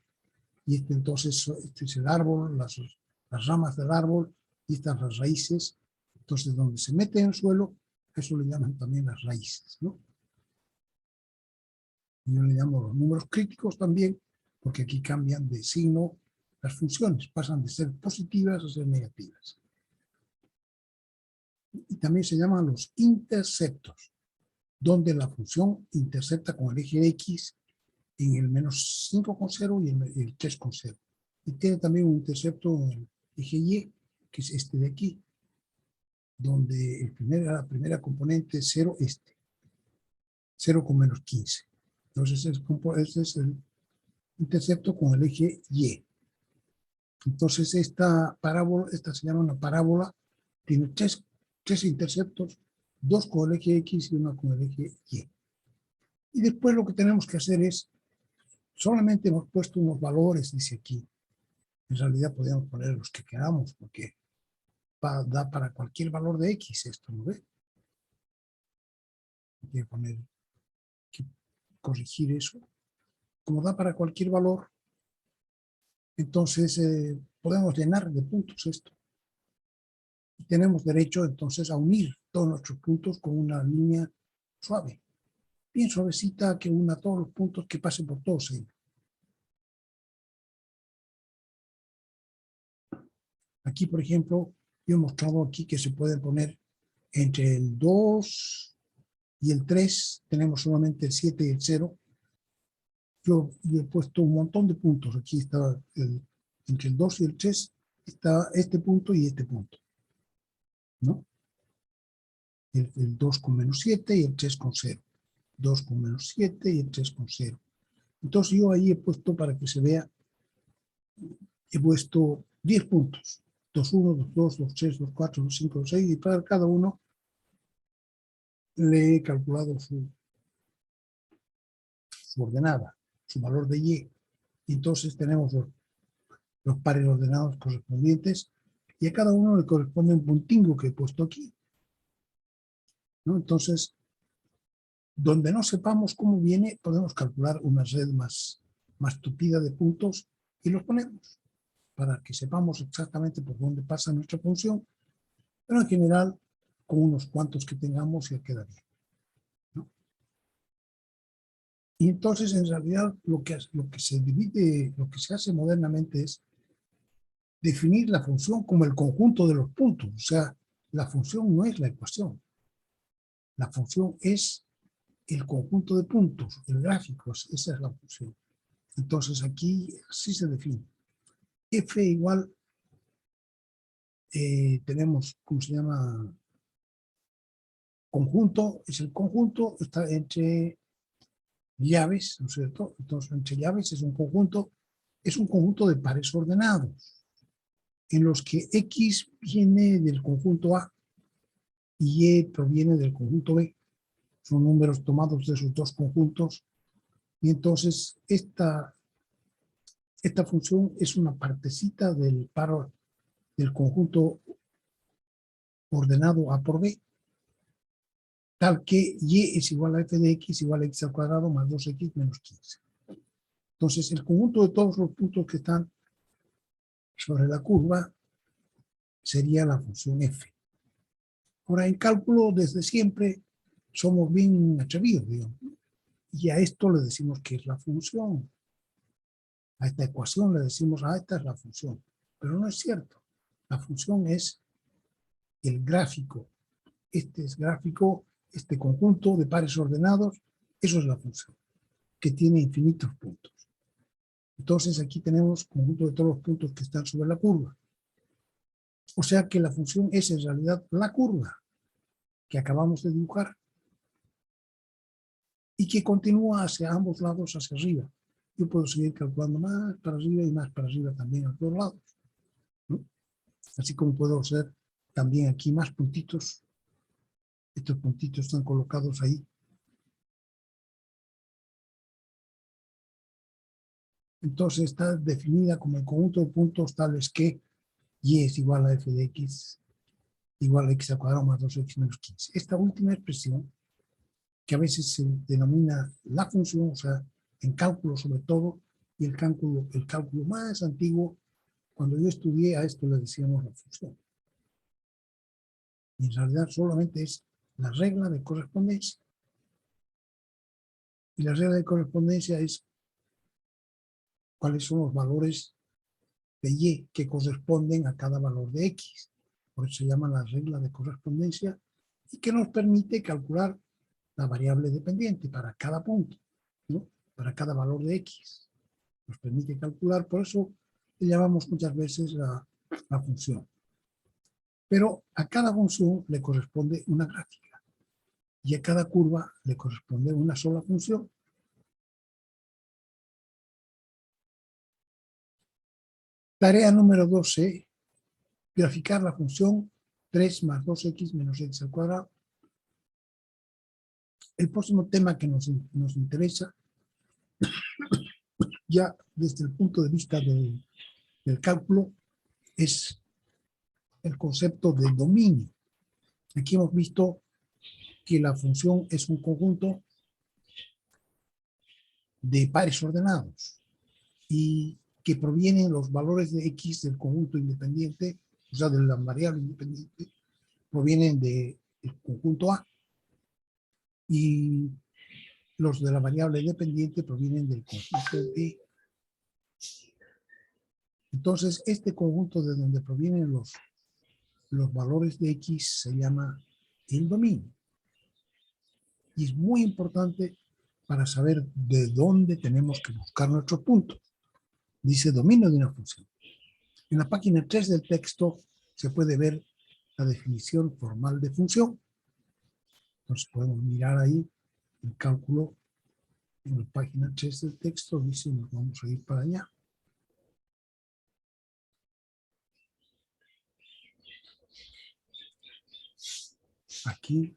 y entonces este es el árbol, las ramas del árbol, y estas las raíces. Entonces, donde se mete en el suelo, eso le llaman también las raíces, ¿no? Yo le llamo los números críticos también, porque aquí cambian de signo las funciones, pasan de ser positivas a ser negativas. Y también se llaman los interceptos, donde la función intercepta con el eje X en el menos 5,0 y el 3,0. Y tiene también un intercepto en el eje Y, que es este de aquí, donde la primera componente es 0, 0 con menos 15. Entonces, este es el intercepto con el eje Y. Entonces, esta se llama una parábola, tiene tres interceptos, 2 con el eje X y 1 con el eje Y. Y después lo que tenemos que hacer es, solamente hemos puesto unos valores, dice aquí. En realidad podríamos poner los que queramos, porque da para cualquier valor de X esto, ¿no ve? Hay que corregir eso. Como da para cualquier valor, entonces podemos llenar de puntos esto. Y tenemos derecho entonces a unir todos nuestros puntos con una línea suave. Bien suavecita, que una todos los puntos, que pase por todos ellos. Aquí, por ejemplo, yo he mostrado aquí que se puede poner entre el 2 y el 3, tenemos solamente el 7 y el 0. Yo he puesto un montón de puntos. Aquí está entre el 2 y el 3, está este punto y este punto, ¿no? El 2 con menos 7 y el 3 con 0. 2 con menos 7 y el 3 con 0. Entonces yo ahí he puesto, para que se vea, he puesto 10 puntos. 2, 1, 2, 2, 3, 2, 4, 2, 5, 2, 6, y para cada uno le he calculado su ordenada, su valor de Y. Y entonces tenemos los pares ordenados correspondientes, y a cada uno le corresponde un puntingo que he puesto aquí, ¿no? Entonces, donde no sepamos cómo viene, podemos calcular una red más tupida de puntos y los ponemos para que sepamos exactamente por dónde pasa nuestra función, pero en general, con unos cuantos que tengamos ya queda bien, ¿no? Y entonces, en realidad, lo que se hace modernamente es definir la función como el conjunto de los puntos. O sea, la función no es la ecuación. La función es el conjunto de puntos, el gráfico, esa es la función. Entonces aquí así se define. F igual, tenemos, ¿cómo se llama? Conjunto, es el conjunto, está entre llaves, ¿no es cierto? Entonces entre llaves es un conjunto de pares ordenados, en los que X viene del conjunto A y Y proviene del conjunto B. Son números tomados de esos dos conjuntos, y entonces esta función es una partecita del conjunto ordenado A por B, tal que Y es igual a f de X igual a X al cuadrado más 2X menos 15. Entonces el conjunto de todos los puntos que están sobre la curva sería la función F. Ahora, en cálculo, desde siempre somos bien atrevidos, digamos. Y a esto le decimos que es la función. A esta ecuación le decimos, esta es la función. Pero no es cierto. La función es el gráfico. Este es gráfico, este conjunto de pares ordenados, eso es la función, que tiene infinitos puntos. Entonces aquí tenemos conjunto de todos los puntos que están sobre la curva. O sea que la función es en realidad la curva que acabamos de dibujar y que continúa hacia ambos lados, hacia arriba. Yo puedo seguir calculando más para arriba y más para arriba también a todos lados, ¿no? Así como puedo hacer también aquí más puntitos. Estos puntitos están colocados ahí. Entonces está definida como el conjunto de puntos tales que y es igual a f de x igual a x al cuadrado más 2x menos 15. Esta última expresión, que a veces se denomina la función, o sea, en cálculo sobre todo, y el cálculo más antiguo, cuando yo estudié a esto le decíamos la función. Y en realidad solamente es la regla de correspondencia. Y la regla de correspondencia es cuáles son los valores de y que corresponden a cada valor de x. Por eso se llama la regla de correspondencia y que nos permite calcular la variable dependiente para cada punto, ¿no? Para cada valor de x. Nos permite calcular, por eso le llamamos muchas veces la función. Pero a cada función le corresponde una gráfica y a cada curva le corresponde una sola función. Tarea número 12, graficar la función 3 más 2x menos x al cuadrado. El próximo tema que nos interesa, ya desde el punto de vista del cálculo, es el concepto de dominio. Aquí hemos visto que la función es un conjunto de pares ordenados y que provienen los valores de x del conjunto independiente, o sea, de la variable independiente, provienen del conjunto A y los de la variable dependiente provienen del conjunto B. Entonces, este conjunto de donde provienen los valores de x se llama el dominio. Y es muy importante para saber de dónde tenemos que buscar nuestros puntos. Dice dominio de una función. En la página 3 del texto se puede ver la definición formal de función. Entonces podemos mirar ahí el cálculo en la página 3 del texto. Dice, nos vamos a ir para allá. Aquí.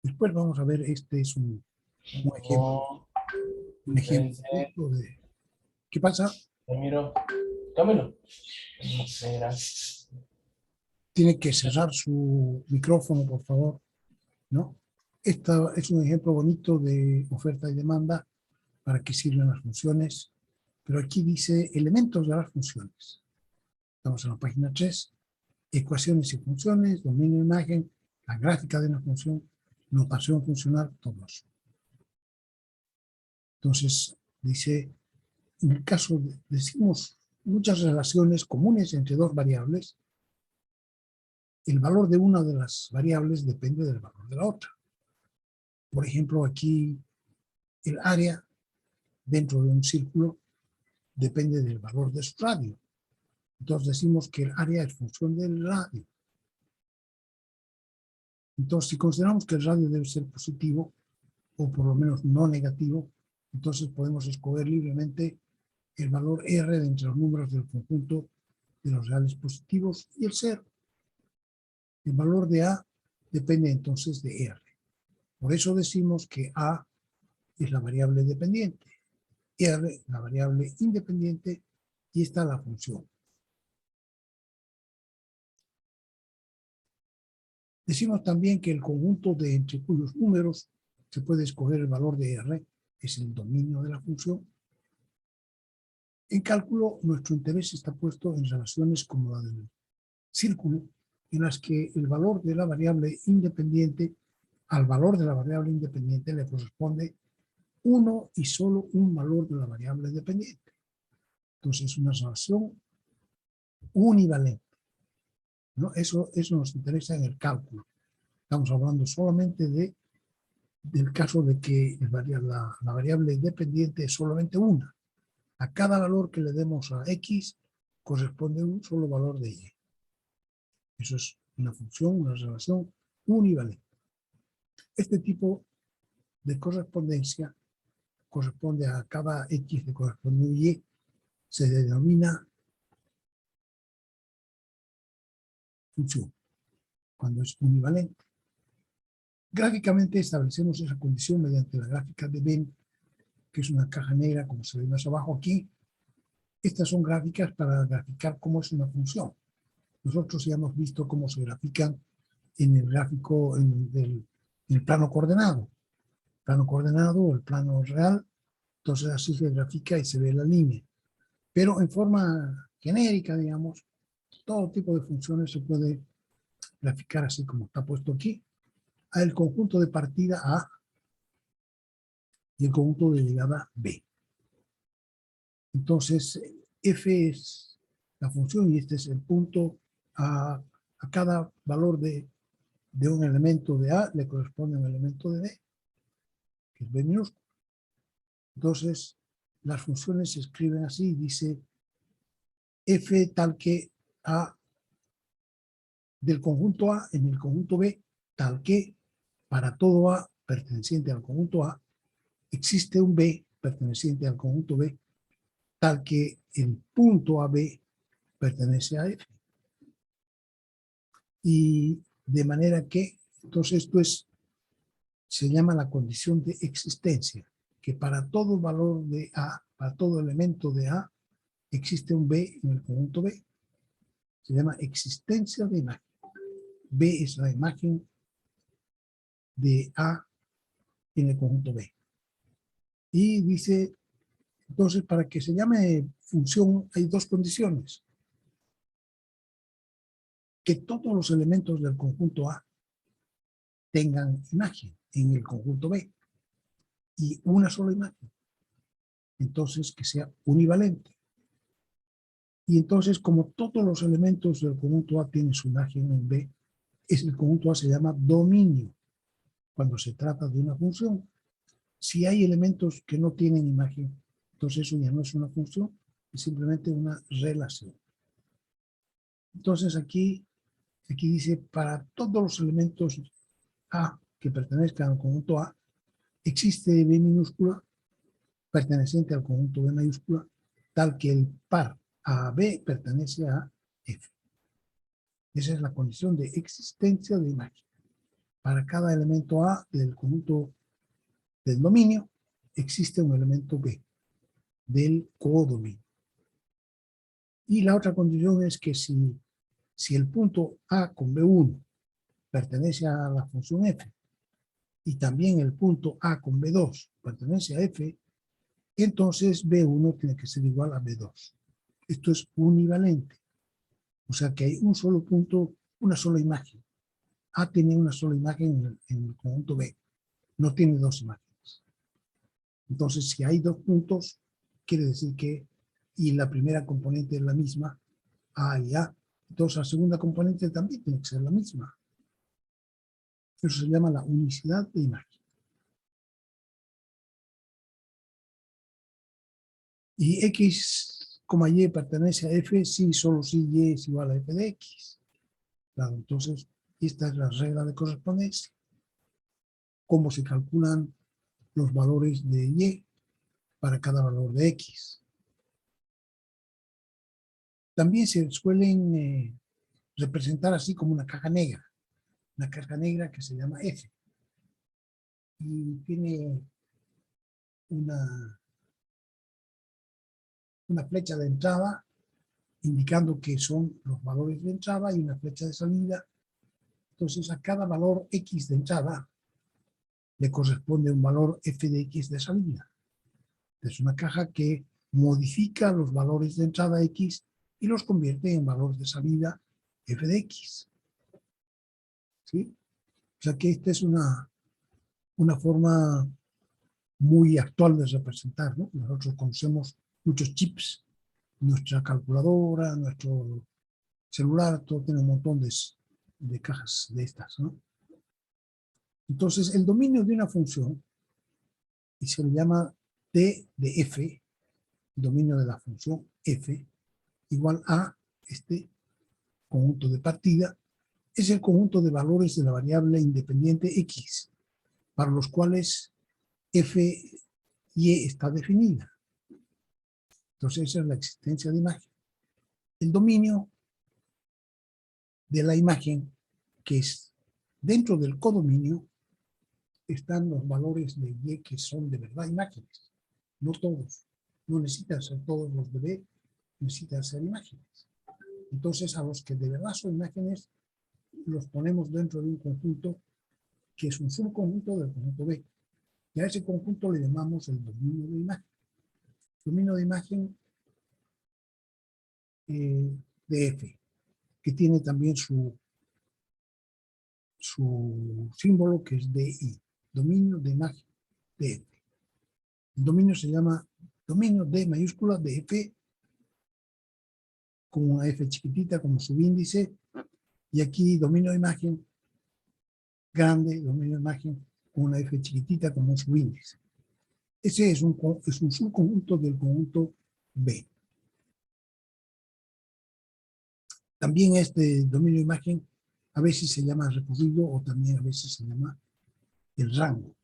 Después vamos a ver, este es un ejemplo. Un ejemplo de... ¿Qué pasa? Camilo, Camilo. Tiene que cerrar su micrófono, por favor, ¿no? Esta es un ejemplo bonito de oferta y demanda para qué sirven las funciones, pero aquí dice elementos de las funciones. Estamos en la página 3, ecuaciones y funciones, dominio de imagen, la gráfica de una función, notación funcional, todo eso. Entonces, dice, en el caso, decimos muchas relaciones comunes entre dos variables, el valor de una de las variables depende del valor de la otra. Por ejemplo, aquí el área dentro de un círculo depende del valor de su radio. Entonces decimos que el área es función del radio. Entonces, si consideramos que el radio debe ser positivo, o por lo menos no negativo, entonces podemos escoger libremente el valor R de entre los números del conjunto de los reales positivos y el 0. El valor de A depende entonces de R. Por eso decimos que A es la variable dependiente, R la variable independiente y esta la función. Decimos también que el conjunto de entre cuyos números se puede escoger el valor de R es el dominio de la función. En cálculo, nuestro interés está puesto en relaciones como la del círculo, en las que el valor de la variable independiente, al valor de la variable independiente le corresponde uno y solo un valor de la variable dependiente. Entonces es una relación univalente, ¿no? Eso nos interesa en el cálculo. Estamos hablando solamente del caso de que la variable dependiente es solamente una. A cada valor que le demos a x corresponde un solo valor de y. Eso es una función, una relación univalente. Este tipo de correspondencia corresponde a cada x que corresponde a un y, se denomina función, cuando es univalente. Gráficamente establecemos esa condición mediante la gráfica de Venn, que es una caja negra, como se ve más abajo aquí. Estas son gráficas para graficar cómo es una función. Nosotros ya hemos visto cómo se grafican en el gráfico, en el plano coordenado. Plano coordenado o el plano real, entonces así se grafica y se ve la línea. Pero en forma genérica, digamos, todo tipo de funciones se puede graficar así como está puesto aquí, a el conjunto de partida A y el conjunto de llegada B. Entonces, f es la función y este es el punto a cada valor de un elemento de A le corresponde un elemento de B, que es B minúsculo. Entonces, las funciones se escriben así, dice f tal que A del conjunto A en el conjunto B, tal que para todo A perteneciente al conjunto A, existe un B perteneciente al conjunto B, tal que el punto AB pertenece a F. Y de manera que, entonces esto se llama la condición de existencia, que para todo valor de A, para todo elemento de A, existe un B en el conjunto B. Se llama existencia de imagen. B es la imagen de A en el conjunto B. Y dice, entonces, para que se llame función hay dos condiciones. Que todos los elementos del conjunto A tengan imagen en el conjunto B y una sola imagen. Entonces, que sea univalente. Y entonces, como todos los elementos del conjunto A tienen su imagen en B, el conjunto A se llama dominio cuando se trata de una función. Si hay elementos que no tienen imagen, entonces eso ya no es una función, es simplemente una relación. Entonces aquí dice, para todos los elementos A que pertenezcan al conjunto A, existe B minúscula perteneciente al conjunto B mayúscula, tal que el par AB pertenece a F. Esa es la condición de existencia de imagen. Para cada elemento A del conjunto del dominio, existe un elemento B del codominio. Y la otra condición es que si el punto A con B1 pertenece a la función F y también el punto A con B2 pertenece a F, entonces B1 tiene que ser igual a B2. Esto es univalente. O sea que hay un solo punto, una sola imagen. A tiene una sola imagen en el conjunto B. No tiene dos imágenes. Entonces, si hay dos puntos, quiere decir que, y la primera componente es la misma, A y A, entonces la segunda componente también tiene que ser la misma. Eso se llama la unicidad de imagen. Y X, Y pertenece a F, si solo si Y es igual a F de X. Claro, entonces, esta es la regla de correspondencia. Cómo se calculan los valores de Y para cada valor de X. También se suelen representar así como una caja negra que se llama F. Y tiene una flecha de entrada indicando que son los valores de entrada y una flecha de salida. Entonces a cada valor X de entrada le corresponde un valor F de X de salida. Es una caja que modifica los valores de entrada X y los convierte en valores de salida F de X. ¿sí? O sea que esta es una forma muy actual de representar, ¿no? Nosotros conocemos muchos chips, nuestra calculadora, nuestro celular, todo tiene un montón de cajas de estas, ¿no? Entonces, el dominio de una función, y se le llama T de f, dominio de la función f, igual a este conjunto de partida, es el conjunto de valores de la variable independiente x, para los cuales f y está definida. Entonces, esa es la existencia de imagen. El dominio de la imagen, que es dentro del codominio, están los valores de y que son de verdad imágenes. No todos. No necesitan ser todos los de b, necesitan ser imágenes. Entonces, a los que de verdad son imágenes, los ponemos dentro de un conjunto que es un subconjunto del conjunto B. Y a ese conjunto le llamamos el dominio de imagen. Dominio de imagen de F, que tiene también su símbolo, que es DI. Dominio de imagen de F. El dominio se llama dominio de mayúscula de F, con una F chiquitita como subíndice, y aquí dominio de imagen grande, dominio de imagen con una F chiquitita como subíndice. Ese es un subconjunto del conjunto B. También este dominio de imagen a veces se llama recorrido o también a veces se llama el rango.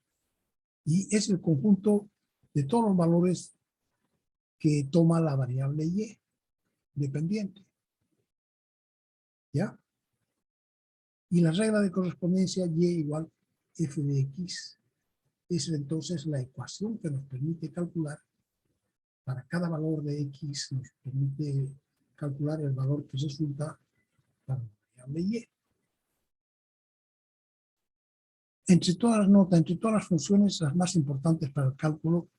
Y es el conjunto de todos los valores que toma la variable y dependiente. ¿Ya? Y la regla de correspondencia y igual f de x es entonces la ecuación que nos permite calcular para cada valor de x, nos permite calcular el valor que resulta para la variable y. Entre todas las notas, entre todas las funciones, las más importantes para el cálculo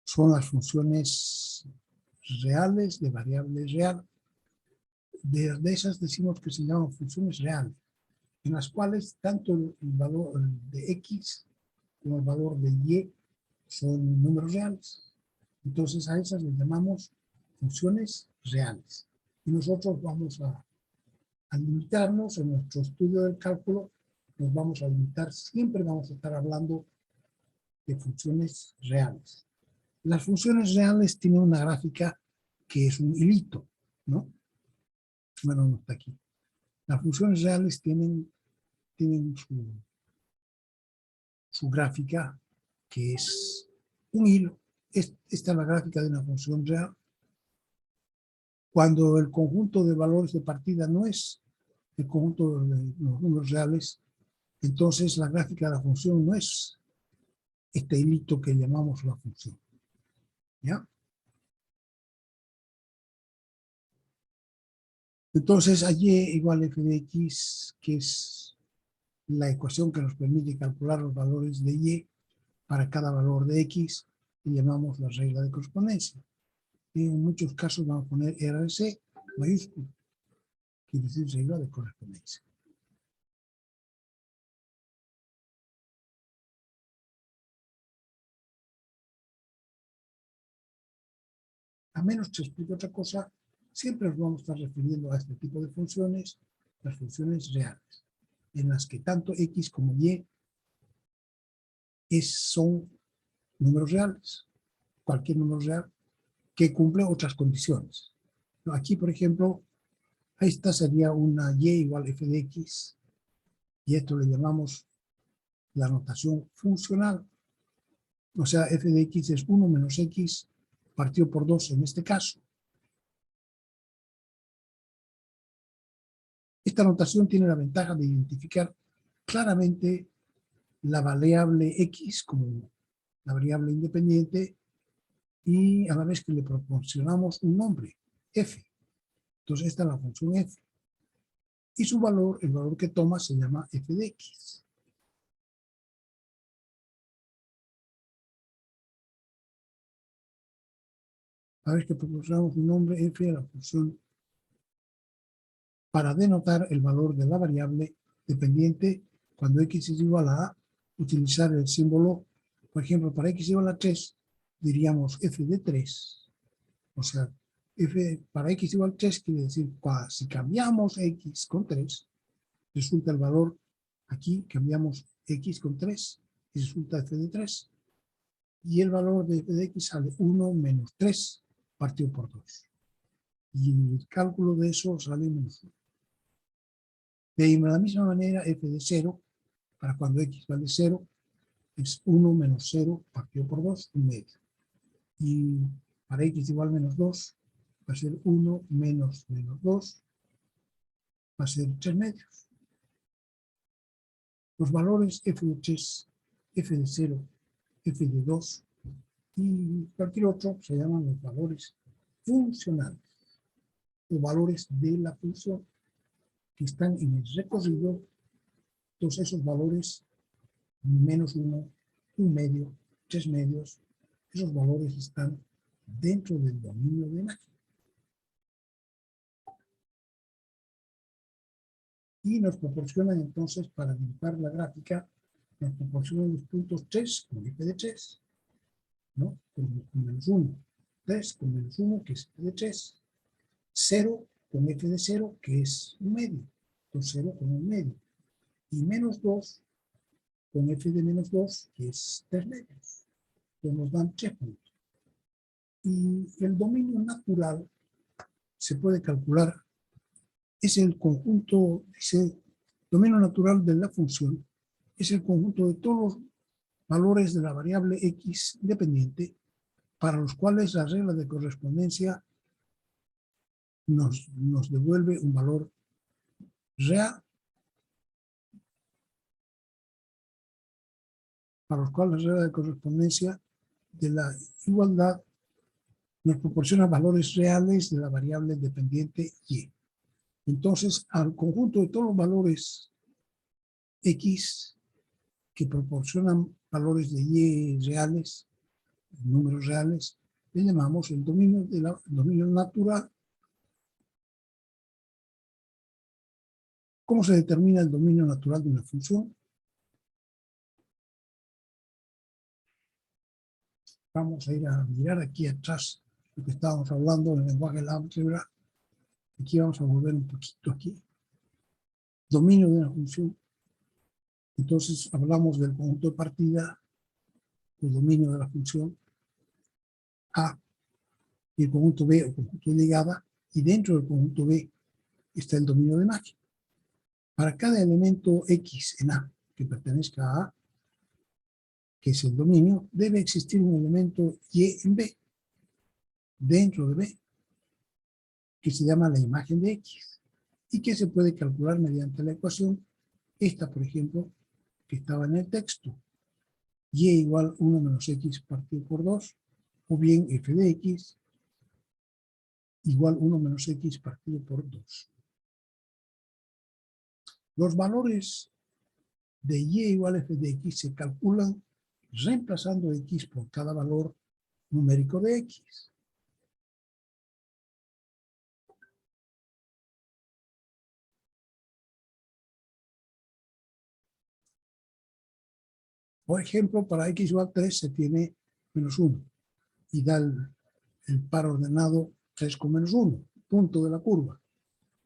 son las funciones reales de variable real. De esas decimos que se llaman funciones reales, en las cuales tanto el valor de x como el valor de y son números reales. Entonces a esas les llamamos funciones reales. Y nosotros vamos a limitarnos en nuestro estudio del cálculo, nos vamos a limitar, siempre vamos a estar hablando de funciones reales. Las funciones reales tienen una gráfica que es un hilito, ¿no? Bueno, no está aquí. Las funciones reales tienen su gráfica, que es un hilo. Esta es la gráfica de una función real. Cuando el conjunto de valores de partida no es el conjunto de los números reales, entonces la gráfica de la función no es este hilito que llamamos la función. ¿Ya? Entonces, allí igual f de x, que es la ecuación que nos permite calcular los valores de y para cada valor de x, y llamamos la regla de correspondencia. Y en muchos casos vamos a poner RC mayúscula, quiere decir regla de correspondencia. A menos que explique otra cosa, siempre nos vamos a estar refiriendo a este tipo de funciones, las funciones reales, en las que tanto x como y son números reales, cualquier número real que cumple otras condiciones. Aquí, por ejemplo, esta sería una y igual f de x, y esto le llamamos la notación funcional. O sea, f de x es 1 menos x partido por 2 en este caso. Esta notación tiene la ventaja de identificar claramente la variable x como la variable independiente y a la vez que le proporcionamos un nombre, f. Entonces esta es la función f. Y su valor, el valor que toma, se llama f de x. A ver que proporcionamos un nombre f a la función para denotar el valor de la variable dependiente cuando x es igual a A, utilizar el símbolo, por ejemplo, para x igual a 3, diríamos f de 3. O sea, para x igual a 3 quiere decir, si cambiamos x con 3, resulta el valor, aquí cambiamos x con 3 y resulta f de 3. Y el valor de f de x sale 1 menos 3 partido por 2. Y el cálculo de eso sale menos 1. De la misma manera, f de 0, para cuando x vale 0, es 1 menos 0 partido por 2, un medio. Y para x igual a menos 2, va a ser 1 menos 2, va a ser 3 medios. Los valores f de 3, f de 0, f de 2 y cualquier otro se llaman los valores funcionales, o valores de la función que están en el recorrido. Todos esos valores, menos 1, un medio, 3 medios, esos valores están dentro del dominio de imagen. Y nos proporcionan entonces, para dibujar la gráfica, nos proporcionan los puntos 3 con f de 3, ¿no? Con menos 1, 3 con menos 1, que es f de 3, 0 con f de 0, que es un medio, entonces 0 con un medio, y menos 2 con f de menos 2, que es 3 medios, que nos dan 3 puntos. Y el dominio natural se puede calcular, es el conjunto, ese dominio natural de la función, es el conjunto de todos los valores de la variable x independiente para los cuales la regla de correspondencia nos devuelve un valor real, para los cuales la regla de correspondencia de la igualdad nos proporciona valores reales de la variable dependiente y. Entonces, al conjunto de todos los valores x que proporcionan valores de y reales, números reales, le llamamos el dominio natural. ¿Cómo se determina el dominio natural de una función? Vamos a ir a mirar aquí atrás lo que estábamos hablando en el lenguaje de la álgebra. Aquí vamos a volver un poquito aquí. Dominio de una función. Entonces hablamos del conjunto de partida, el dominio de la función A, y el conjunto B o conjunto de llegada, y dentro del conjunto B está el dominio de imagen. Para cada elemento X en A que pertenezca a A, que es el dominio, debe existir un elemento Y en B, dentro de B, que se llama la imagen de X, y que se puede calcular mediante la ecuación, esta por ejemplo, que estaba en el texto, Y igual 1 menos X partido por 2, o bien f de X igual 1 menos X partido por 2. Los valores de Y igual f de X se calculan reemplazando X por cada valor numérico de X. Por ejemplo, para X igual 3 se tiene menos 1 y da el par ordenado 3 con menos 1, punto de la curva.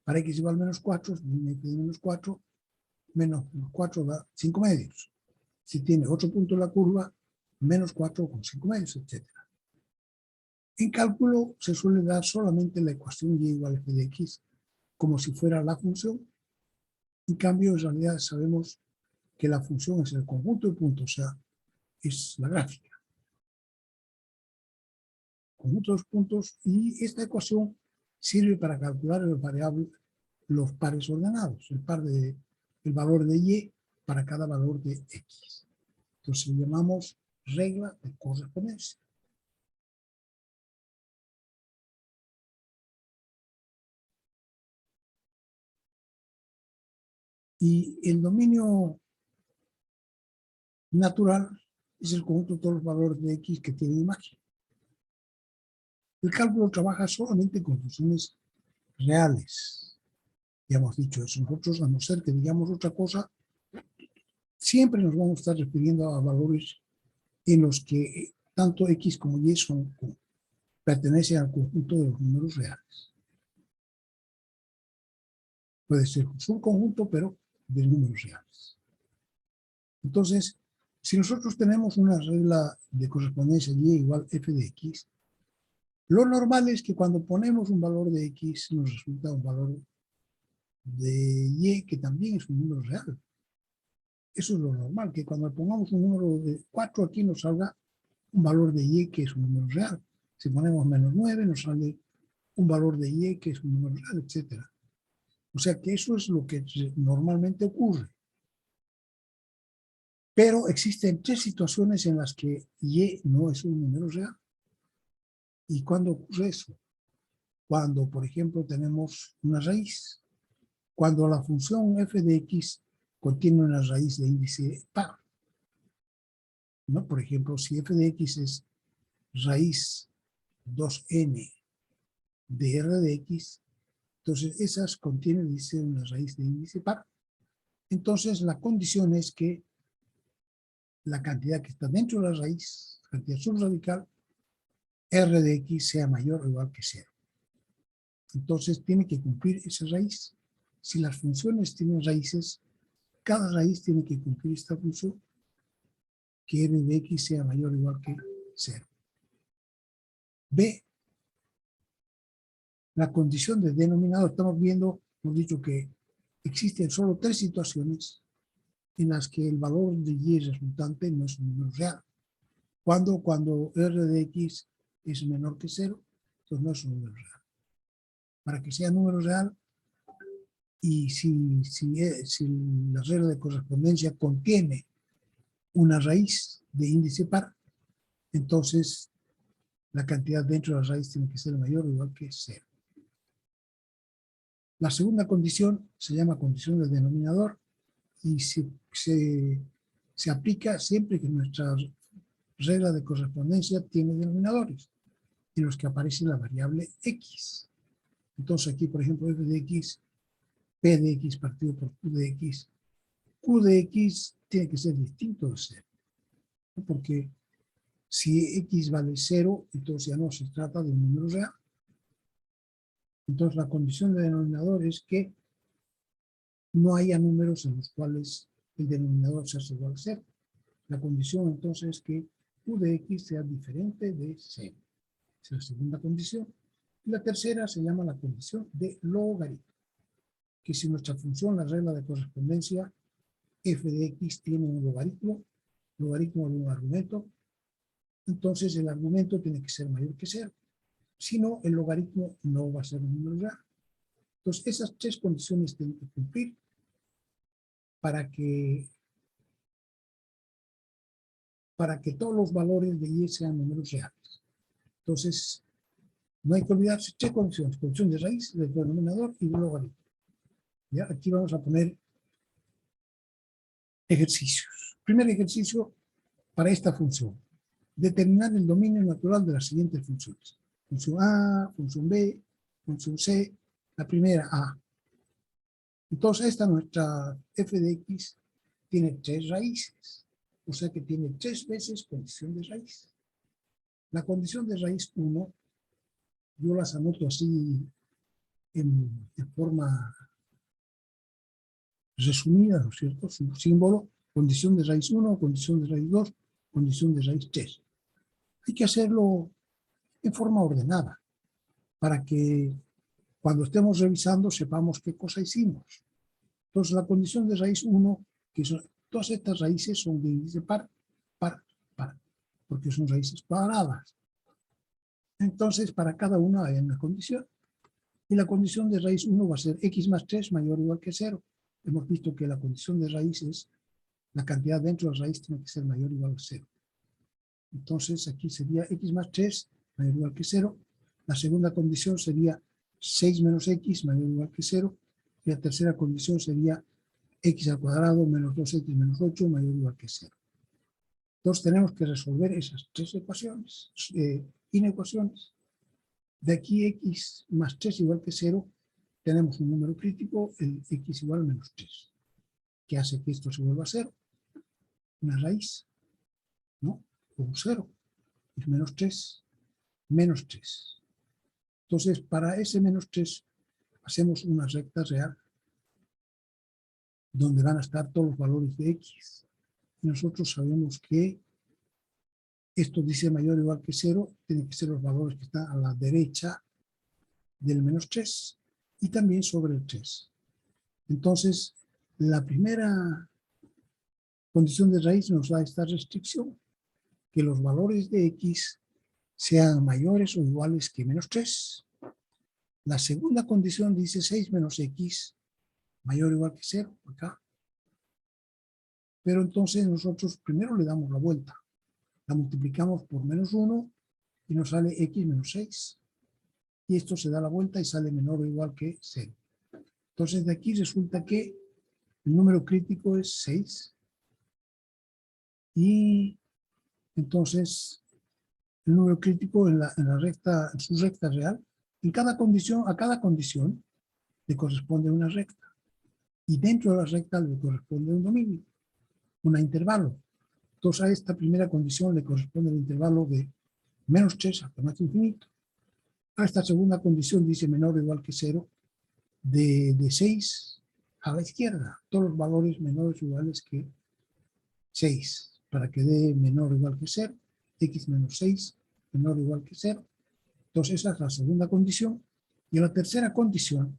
Para X igual menos 4, menos 4, menos 4 da 5 medios. Si tiene otro punto de la curva, menos 4 con 5 medios, etc. En cálculo se suele dar solamente la ecuación Y igual a f de X como si fuera la función. En cambio, en realidad sabemos que la función es el conjunto de puntos, o sea, es la gráfica. Conjunto de los puntos, y esta ecuación sirve para calcular los pares ordenados, el valor de Y para cada valor de X. Entonces llamamos regla de correspondencia. Y el dominio natural es el conjunto de todos los valores de X que tienen imagen. El cálculo trabaja solamente con funciones reales. Ya hemos dicho eso. Nosotros, a no ser que digamos otra cosa, siempre nos vamos a estar refiriendo a valores en los que tanto X como Y pertenecen al conjunto de los números reales. Puede ser un subconjunto, pero de números reales. Entonces, si nosotros tenemos una regla de correspondencia Y igual f de X, lo normal es que cuando ponemos un valor de X nos resulta un valor de Y que también es un número real. Eso es lo normal, que cuando pongamos un número de 4 aquí nos salga un valor de Y que es un número real. Si ponemos menos 9 nos sale un valor de Y que es un número real, etc. O sea que eso es lo que normalmente ocurre. Pero existen 3 situaciones en las que Y no es un número real. ¿Y cuándo ocurre eso? Cuando, por ejemplo, tenemos una raíz. Cuando la función f de x contiene una raíz de índice par. ¿No? Por ejemplo, si f de x es raíz 2n de r de x, entonces esas contienen, dice, una raíz de índice par. Entonces la condición es que la cantidad que está dentro de la raíz, la cantidad subradical, r de x sea mayor o igual que 0. Entonces tiene que cumplir esa raíz. Si las funciones tienen raíces, cada raíz tiene que cumplir esta función, que r de x sea mayor o igual que 0. B, la condición de denominador. Estamos viendo, hemos dicho que existen solo 3 situaciones en las que el valor de y resultante no es un número real. Cuando r de x es menor que 0, entonces no es un número real. Para que sea número real, y si la regla de correspondencia contiene una raíz de índice par, entonces la cantidad dentro de la raíz tiene que ser mayor o igual que 0. La segunda condición se llama condición del denominador y se aplica siempre que nuestra regla de correspondencia tiene denominadores en los que aparece la variable x. Entonces aquí, por ejemplo, f de x, p de x partido por q de x. Q de x tiene que ser distinto de 0. Porque si x vale 0, entonces ya no se trata de un número real. Entonces la condición de denominador es que no haya números en los cuales el denominador sea igual a 0. La condición entonces es que q de x sea diferente de 0. Es la segunda condición. Y la tercera se llama la condición de logaritmo. Que si nuestra función, la regla de correspondencia, f de x tiene un logaritmo de un argumento, entonces el argumento tiene que ser mayor que 0. Si no, el logaritmo no va a ser un número real. Entonces, esas 3 condiciones tienen que cumplir para que todos los valores de y sean números reales. Entonces, no hay que olvidarse 3 condiciones: condición de raíz, del denominador y del logaritmo. ¿Ya? Aquí vamos a poner ejercicios. Primer ejercicio para esta función: determinar el dominio natural de las siguientes funciones. Función A, función B, función C. La primera, A. Entonces, esta nuestra f de x tiene 3 raíces. O sea que tiene 3 veces condición de raíz. La condición de raíz 1, yo las anoto así en forma resumida, ¿no es cierto? Su símbolo: condición de raíz 1, condición de raíz 2, condición de raíz 3. Hay que hacerlo en forma ordenada para que cuando estemos revisando sepamos qué cosa hicimos. Entonces, la condición de raíz 1, que son todas estas raíces son de índice par, porque son raíces cuadradas. Entonces, para cada una hay una condición. Y la condición de raíz 1 va a ser x más 3 mayor o igual que 0. Hemos visto que la condición de raíz es la cantidad dentro de la raíz tiene que ser mayor o igual que 0. Entonces, aquí sería x más 3 mayor o igual que 0. La segunda condición sería 6 menos x mayor o igual que 0. Y la tercera condición sería x al cuadrado menos 2x menos 8 mayor o igual que 0. Entonces tenemos que resolver esas 3 ecuaciones, inecuaciones. De aquí x más 3 igual que 0 tenemos un número crítico, el x igual a menos 3, que hace que esto se vuelva a 0, una raíz, ¿no? O un 0, es menos 3, menos 3. Entonces, para ese menos 3, hacemos una recta real, donde van a estar todos los valores de x. Y nosotros sabemos que esto dice mayor o igual que 0, tienen que ser los valores que están a la derecha del menos 3 y también sobre el 3. Entonces, la primera condición de raíz nos da esta restricción, que los valores de x sean mayores o iguales que menos 3. La segunda condición dice 6 menos x mayor o igual que 0, acá. Pero entonces nosotros primero le damos la vuelta. La multiplicamos por menos 1 y nos sale x menos 6. Y esto se da la vuelta y sale menor o igual que 0. Entonces de aquí resulta que el número crítico es 6. Y entonces el número crítico en su recta real, a cada condición le corresponde una recta. Y dentro de la recta le corresponde un dominio, un intervalo. Entonces a esta primera condición le corresponde el intervalo de menos 3 hasta más infinito. A esta segunda condición dice menor o igual que 0, de 6 a la izquierda, todos los valores menores o iguales que 6, para que dé menor o igual que 0, x menos 6, menor o igual que 0. Entonces esa es la segunda condición. Y en la tercera condición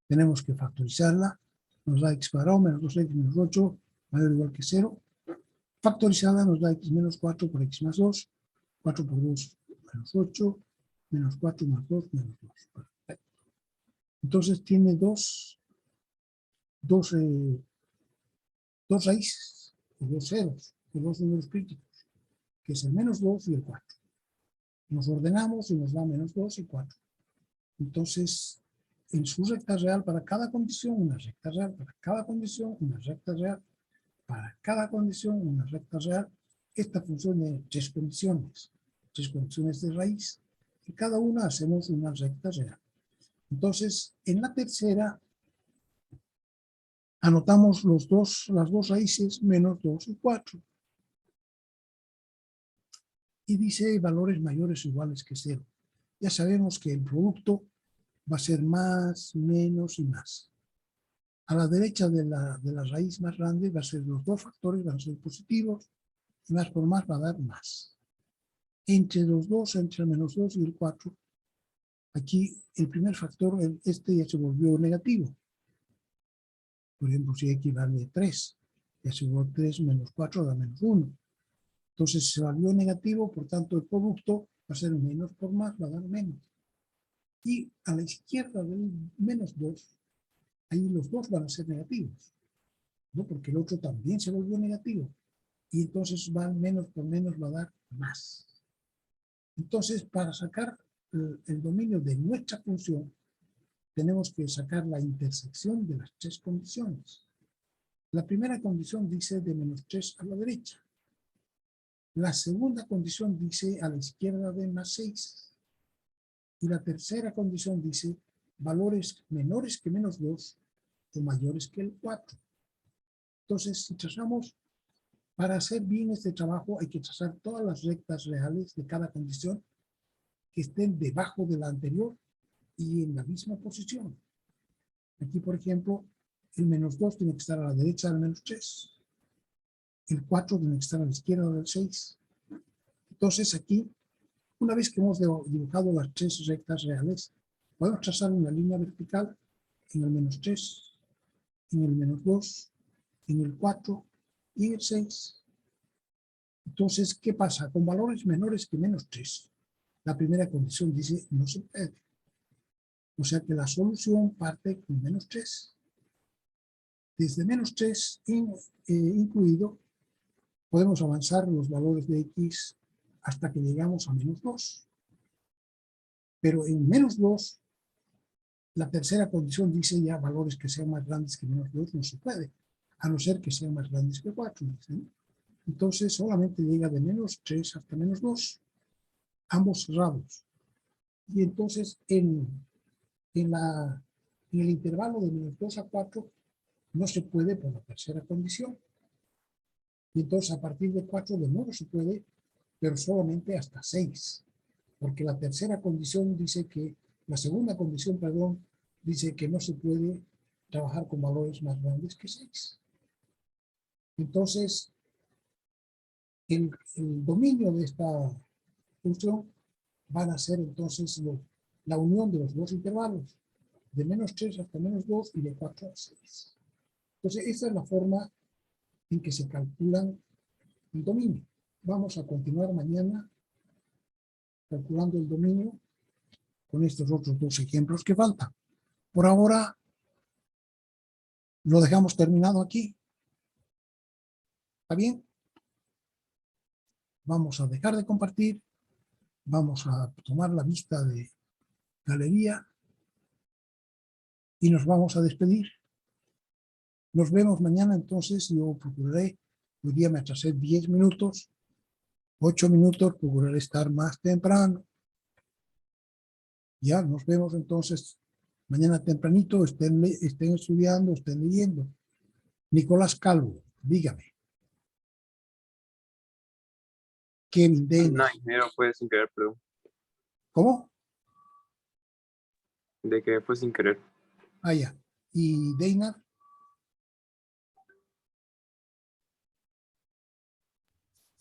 tenemos que factorizarla, nos da x cuadrado menos 2x menos 8, mayor o igual que 0. Factorizada nos da x menos 4 por x más 2, 4 por 2 menos 8, menos 4 más 2 menos 2. Perfecto. Entonces tiene dos raíces, o dos ceros, o dos números críticos, que es el menos 2 y el 4. Nos ordenamos y nos da menos 2 y 4. Entonces, en su recta real, para cada condición, una recta real, para cada condición, una recta real, para cada condición, una recta real. Esta función tiene tres condiciones de raíz, y cada una hacemos una recta real. Entonces, en la tercera, anotamos las dos raíces, menos 2 y 4. Y dice valores mayores o iguales que 0. Ya sabemos que el producto va a ser más, menos y más. A la derecha de la raíz más grande va a ser los dos factores, van a ser positivos, y más por más va a dar más. Entre los dos, entre el menos 2 y el 4, aquí el primer factor, este ya se volvió negativo. Por ejemplo, si x vale 3, ya se volvió 3 menos 4 da menos 1. Entonces se volvió negativo, por tanto el producto va a ser menos por más, va a dar menos. Y a la izquierda del menos 2, ahí los dos van a ser negativos, ¿no? Porque el otro también se volvió negativo. Y entonces menos por menos va a dar más. Entonces, para sacar el dominio de nuestra función, tenemos que sacar la intersección de las tres condiciones. La primera condición dice de menos 3 a la derecha. La segunda condición dice a la izquierda de más 6. Y la tercera condición dice valores menores que menos 2 o mayores que el 4. Entonces, si trazamos, para hacer bien este trabajo hay que trazar todas las rectas reales de cada condición que estén debajo de la anterior y en la misma posición. Aquí, por ejemplo, el menos 2 tiene que estar a la derecha del menos 3. El 4 tiene que estar a la izquierda del 6. Entonces aquí, una vez que hemos dibujado las tres rectas reales, podemos trazar una línea vertical en el menos 3, en el menos 2, en el 4 y en el 6. Entonces, ¿qué pasa? Con valores menores que menos 3, la primera condición dice no se puede. O sea que la solución parte con menos 3. Desde menos 3 incluido, podemos avanzar los valores de x hasta que llegamos a menos 2. Pero en menos 2, la tercera condición dice ya valores que sean más grandes que menos 2 no se puede, a no ser que sean más grandes que 4. ¿Sí? Entonces solamente llega de menos 3 hasta menos 2, ambos cerrados. Y entonces en la En el intervalo de menos 2 a 4 no se puede por la tercera condición. Y entonces a partir de 4 de nuevo se puede, pero solamente hasta 6. Porque la tercera condición dice que, la segunda condición, perdón, dice que no se puede trabajar con valores más grandes que 6. Entonces, el dominio de esta función van a ser entonces la unión de los dos intervalos, de menos 3 hasta menos 2 y de 4 a 6. Entonces, esta es la forma en que se calculan el dominio. Vamos a continuar mañana calculando el dominio con estos otros dos ejemplos que faltan. Por ahora, lo dejamos terminado aquí. ¿Está bien? Vamos a dejar de compartir. Vamos a tomar la vista de galería y nos vamos a despedir. Nos vemos mañana, entonces yo procuraré, hoy día me atrasé 10 minutos, 8 minutos, procuraré estar más temprano. Ya, nos vemos entonces mañana tempranito, estén estudiando, estén leyendo. Nicolás Calvo, dígame. Kevin Davis. No, ingeniero, fue sin querer, perdón. ¿Cómo? De que fue sin querer. Ah, ya. ¿Y Deinar?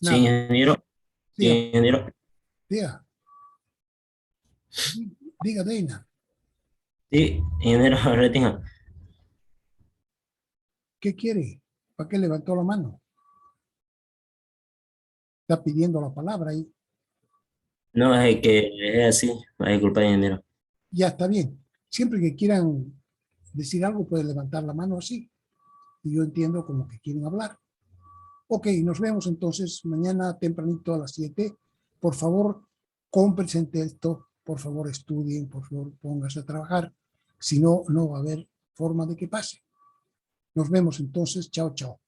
Sí, ingeniero. Sí, Diga, ingeniero. diga. Diga, Deinar. Sí, ingeniero, retenga. ¿Qué quiere? ¿Para qué levantó la mano? Está pidiendo la palabra ahí. No, es que es así. Disculpa, ingeniero. Ya está bien. Siempre que quieran decir algo, pueden levantar la mano así. Y yo entiendo como que quieren hablar. Ok, nos vemos entonces mañana tempranito a las 7. Por favor, cómprense esto. Por favor, estudien. Por favor, pónganse a trabajar. Si no, no va a haber forma de que pase. Nos vemos entonces. Chao, chao.